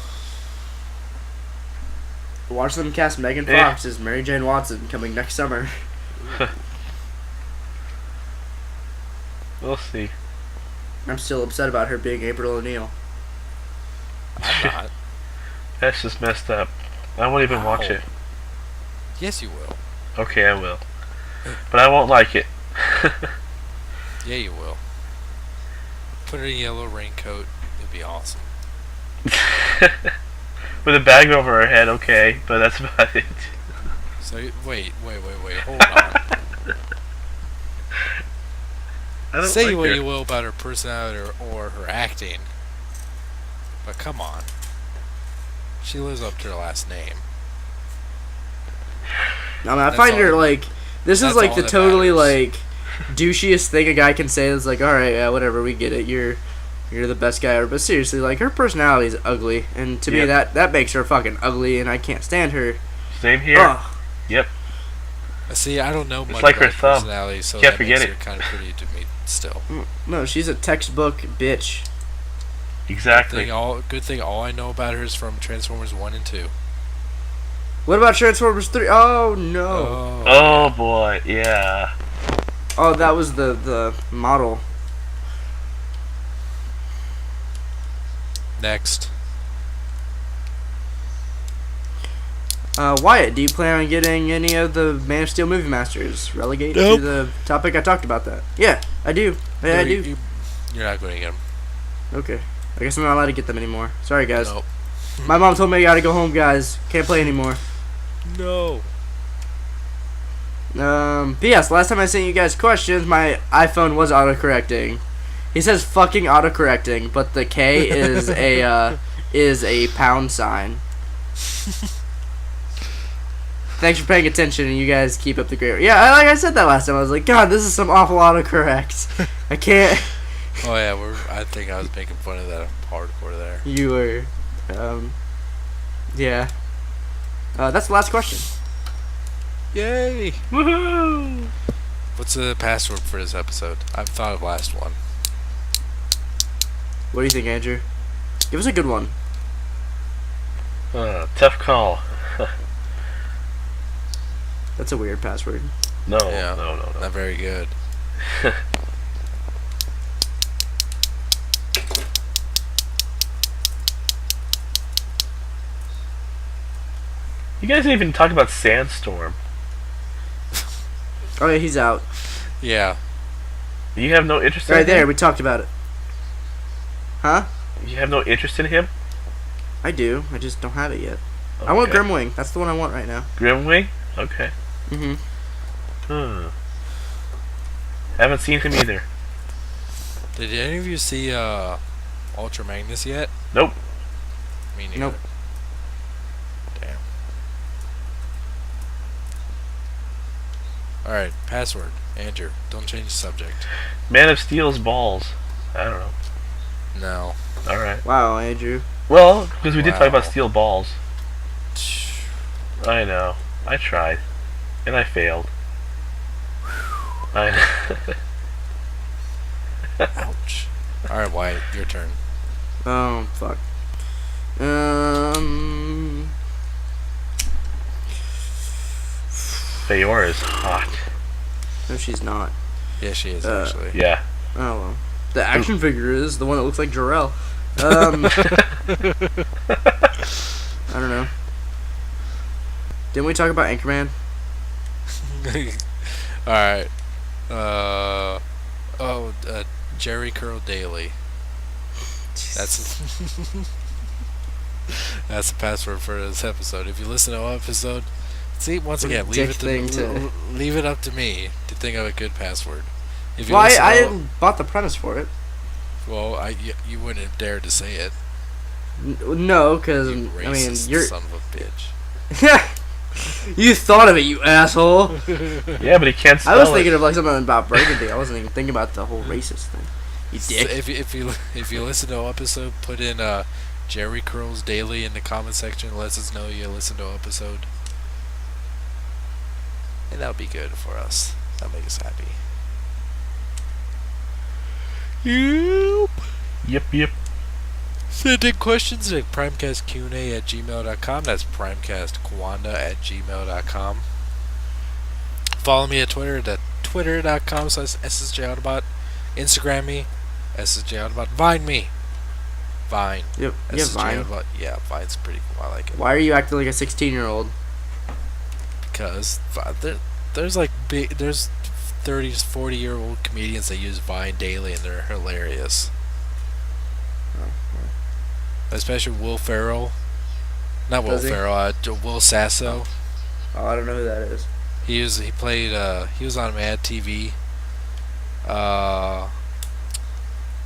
Watch them cast Megan Eh. Fox as Mary Jane Watson coming next summer. We'll see. I'm still upset about her being April O'Neil. I'm not. That's just messed up. I won't even watch Ow. it. Yes, you will. Okay, I will. But I won't like it. Yeah, you will. Put her in a yellow raincoat. It'd be awesome. With a bag over her head, okay, but that's about it. So wait. Hold on. I don't Say like what her. you will about her personality or her acting, but come on. She lives up to her last name. I mean, I That's find all her that- like this is that's like all the that totally matters. like douchiest thing a guy can say. Is like, all right, yeah, whatever, we get it. You're the best guy ever. But seriously, like her personality is ugly, and to me Yep. that makes her fucking ugly, and I can't stand her. Same here. Ugh. Yep. See, I don't know much like her about thumb. personality, so Can't that forget makes it. her kind of pretty to me still. No, she's a textbook bitch. Exactly. Good thing all I know about her is from Transformers 1 and 2. What about Transformers 3? Oh no. Oh boy, yeah. Oh, that was the model. Next. Wyatt, do you plan on getting any of the Man of Steel movie masters relegated Nope. to the topic? I talked about that. Yeah, I do. Yeah, I do. You're not going to get them. Okay. I guess I'm not allowed to get them anymore. Sorry, guys. Nope. My mom told me I gotta go home, guys. Can't play anymore. No. P.S. Last time I sent you guys questions, my iPhone was autocorrecting. He says fucking autocorrecting, but the K is a pound sign. Thanks for paying attention, and you guys keep up the great work. Yeah, like I said that last time. I was like, God, this is some awful autocorrect. I can't. Oh yeah, I think I was making fun of that hardcore there. You were. Yeah. That's the last question. Yay! Woohoo! What's the password for this episode? I've thought of last one. What do you think, Andrew? Give us a good one. Tough call. That's a weird password. No, Yeah. no. Not very good. You guys didn't even talk about Sandstorm. Oh yeah, he's out. Yeah. You have no interest in Right him? there, we talked about it. Huh? You have no interest in him? I do. I just don't have it yet. I want Okay. Grimwing. That's the one I want right now. Grimwing? Okay. Mm-hmm. Haven't seen him either. Did any of you see Ultra Magnus yet? Nope. Me neither. Nope. Damn. Alright, password. Andrew, don't change the subject. Man of Steel's balls. I don't know. No. Alright. Wow, Andrew. Well, because we did talk about Wow. steel balls. I know. I tried. And I failed. I know. Ouch. Alright, Wyatt, your turn. Oh, fuck. Feora is hot. No, she's not. Yeah, she is, Uh, actually. Yeah. Oh, well. The action figure is the one that looks like Jarrell. I don't know. Didn't we talk about Anchorman? Alright. Jerry Curl Daily. That's that's the password for this episode. If you listen to an episode, see, once What a again, leave dick it thing to- leave it up to me to think of a good password. If you Well, listen I to- bought the premise for it. well, you wouldn't have dared to say it. No, because, You I mean, racist you're... son of a bitch. You thought of it, you asshole! Yeah, but he can't spell I was it. thinking of like something about Burgundy. I wasn't even thinking about the whole racist thing. You dick. If you listen to an episode, put in Jerry Curls Daily in the comment section. Let us know you listen to an episode, and that'll be good for us. That'll make us happy. Yep. Send in questions at primecastqa@gmail.com. That's primecastquanda@gmail.com. Follow me at Twitter at twitter.com/ssjautobot. Instagram me, ssjautobot. Vine me, Vine. You have SSJ Vine. Yeah, Vine's pretty cool. I like it. Why are you acting like a 16-year-old? Because there's like there's 30 to 40-year-old comedians that use Vine daily and they're hilarious. Especially Will Ferrell. Not Will Does he? Ferrell, Will Sasso. Oh, I don't know who that is. He was on Mad TV.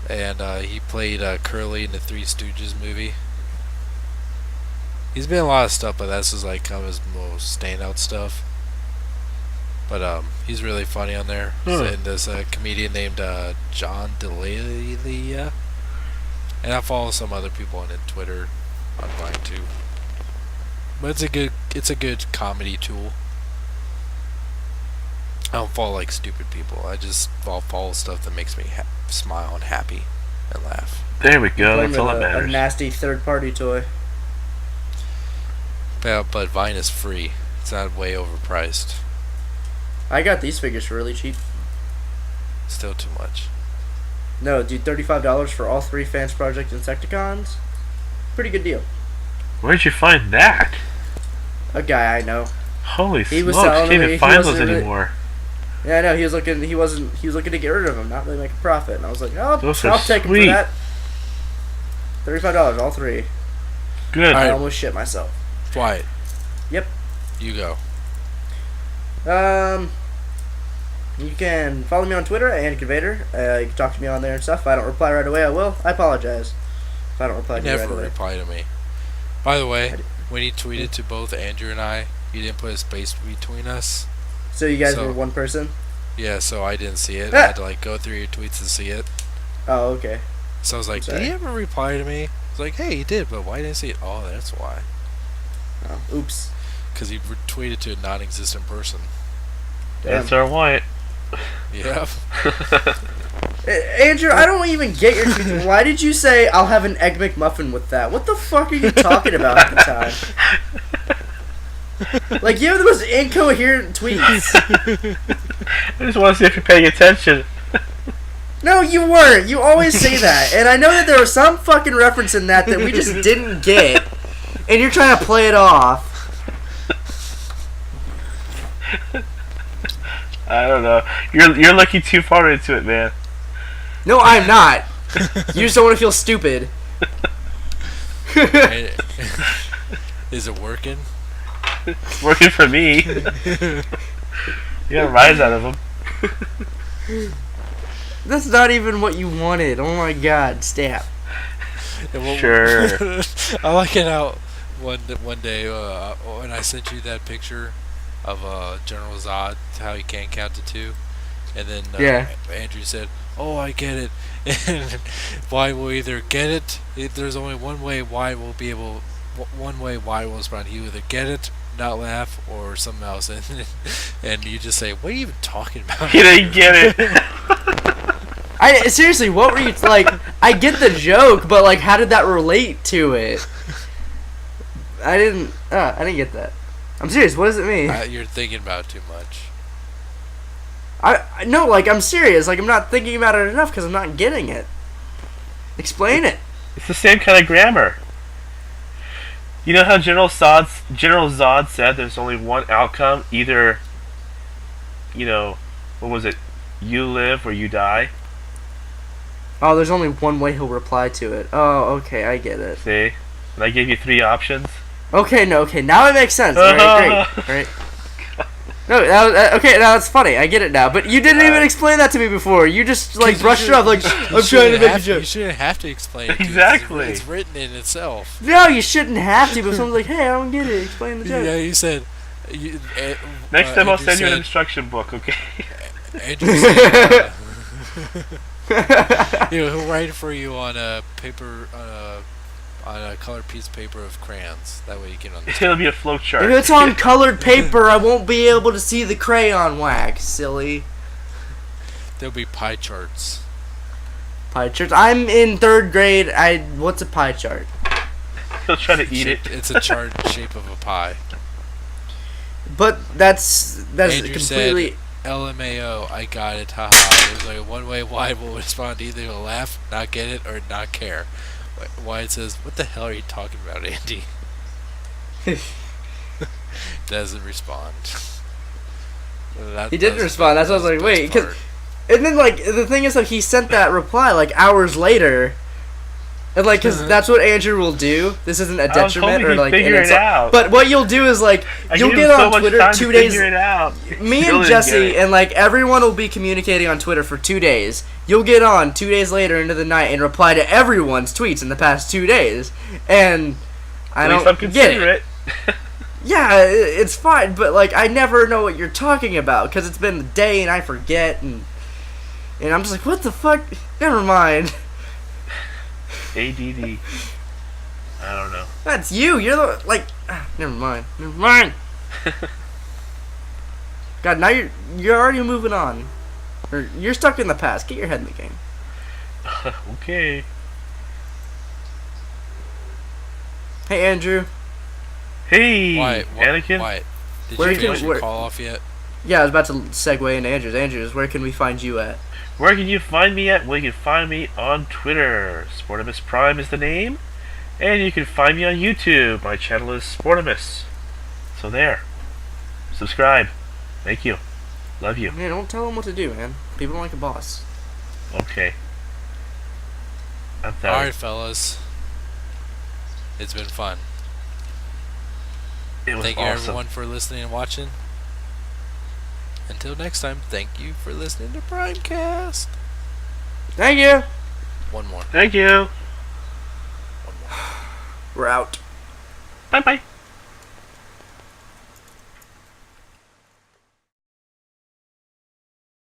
And he played Curly in the Three Stooges movie. He's been in a lot of stuff, but that's just like kind of his most standout stuff. But he's really funny on there. And there's a comedian named John Delia. And I follow some other people on Twitter, on Vine too. But it's a good comedy tool. I don't follow like stupid people. I just follow stuff that makes me smile and happy and laugh. There we go. Playing That's all with that matters. a nasty third-party toy. But Vine is free. It's not way overpriced. I got these figures for really cheap. Still too much. No, dude, $35 for all 3 Fans Project Insecticons. Pretty good deal. Where'd you find that? A guy I know. Holy He was smokes! selling Can't them, even he find those wasn't really- anymore. Yeah, I know. He was looking to get rid of them, not really make a profit. And I was like, oh, Those are I'll take it for sweet. that. $35, all 3. Good. I Alright. almost shit myself. Wyatt. Yep. You go. You can follow me on Twitter at AndyConvader. You can talk to me on there and stuff. If I don't reply right away, I will. I apologize if I don't reply to you right Never away. reply to me. By the way, when he tweeted to both Andrew and I, he didn't put a space between us. So you guys So- were one person? Yeah, so I didn't see it. I had to like go through your tweets to see it. Oh, okay. So I was like, Sorry. did he ever reply to me? I was like, hey, he did, but why didn't I see it? Oh, that's why. Oh, oops. Because he retweeted to a non-existent person. Damn. That's our Wyatt. Yeah. Andrew, I don't even get your tweets. Why did you say I'll have an Egg McMuffin with that? What the fuck are you talking about at the time? Like, you have the most incoherent tweets. I just want to see if you're paying attention. No, you weren't. You always say that. And I know that there was some fucking reference in that we just didn't get. And you're trying to play it off. I don't know. You're looking too far into it, man. No, I'm not. You just don't want to feel stupid. Is it working? It's working for me. You got a rise out of him. That's not even what you wanted. Oh my god, stop. Sure. I like it how one day when I sent you that picture of General Zod, how he can't count to 2, and then Yeah. Andrew said, "Oh, I get it." And why will either get it? There's only one way why will be able. One way why will respond. He will either get it, not laugh, or something else. And you just say, "What are you even talking about?" He didn't get it. I seriously, what were you like? I get the joke, but like, how did that relate to it? I didn't get that. I'm serious. What does it mean? You're thinking about it too much. I no, like I'm serious. Like I'm not thinking about it enough because I'm not getting it. Explain it. It's the same kind of grammar. You know how General Zod said there's only one outcome, either, what was it? You live or you die. Oh, there's only one way he'll reply to it. Oh, okay, I get it. See? And I gave you 3 options. Okay, now it makes sense. All right, great. All right. No, that was, okay, now it's funny. I get it now. But you didn't even explain that to me before. You just like brushed it off like I'm trying to make a joke. You shouldn't have to explain it. Exactly. It's written in itself. No, you shouldn't have to. But someone's like, "Hey, I don't get it. Explain the joke." Yeah, you said. Next time I'll Andrew send you an said- instruction book, okay? Andrew said, he'll write for you on a paper, on a colored piece of paper of crayons. That way you can understand. It'll be a flow chart. If it's on colored paper, I won't be able to see the crayon wax. Silly. There'll be pie charts. Pie charts. I'm in 3rd grade. What's a pie chart? He'll try to eat it. It's a chart shape of a pie. But that's Andrew completely. said, LMAO, I got it, haha. There's like one way why will respond either to laugh, not get it, or not care. Wyatt says, "What the hell are you talking about, Andy?" Doesn't respond. He didn't respond. That's why I was like, wait, because, and then like the thing is, like he sent that reply like hours later, and like because that's what Andrew will do. This isn't a detriment or like figure it out. But what you'll do is like you'll get on Twitter 2 days. Figure it out. Me and Jesse and like everyone will be communicating on Twitter for 2 days. You'll get on 2 days later into the night and reply to everyone's tweets in the past 2 days, and I don't get it. Yeah, it's fine, but like I never know what you're talking about because it's been the day and I forget, and I'm just like, what the fuck? Never mind. ADD. I don't know. That's you. You're the like. Never mind. Never mind. God, now you're already moving on, or you're stuck in the past. Get your head in the game. Okay. Hey, Andrew. Hey, Wyatt, Anakin. Wyatt, did Where you can- finish your where- call off yet? Yeah, I was about to segue into Andrew's. Andrew's, where can we find you at? Where can you find me at? Well, you can find me on Twitter. Sportimus Prime is the name. And you can find me on YouTube. My channel is Sportimus. So there. Subscribe. Thank you. Love you. Man, don't tell them what to do, man. People don't like a boss. Okay. I'm sorry. Alright, fellas. It's been fun. It was Thank you, awesome. everyone, for listening and watching. Until next time, thank you for listening to Primecast. Thank you. One more. Thank you. One more. We're out. Bye-bye.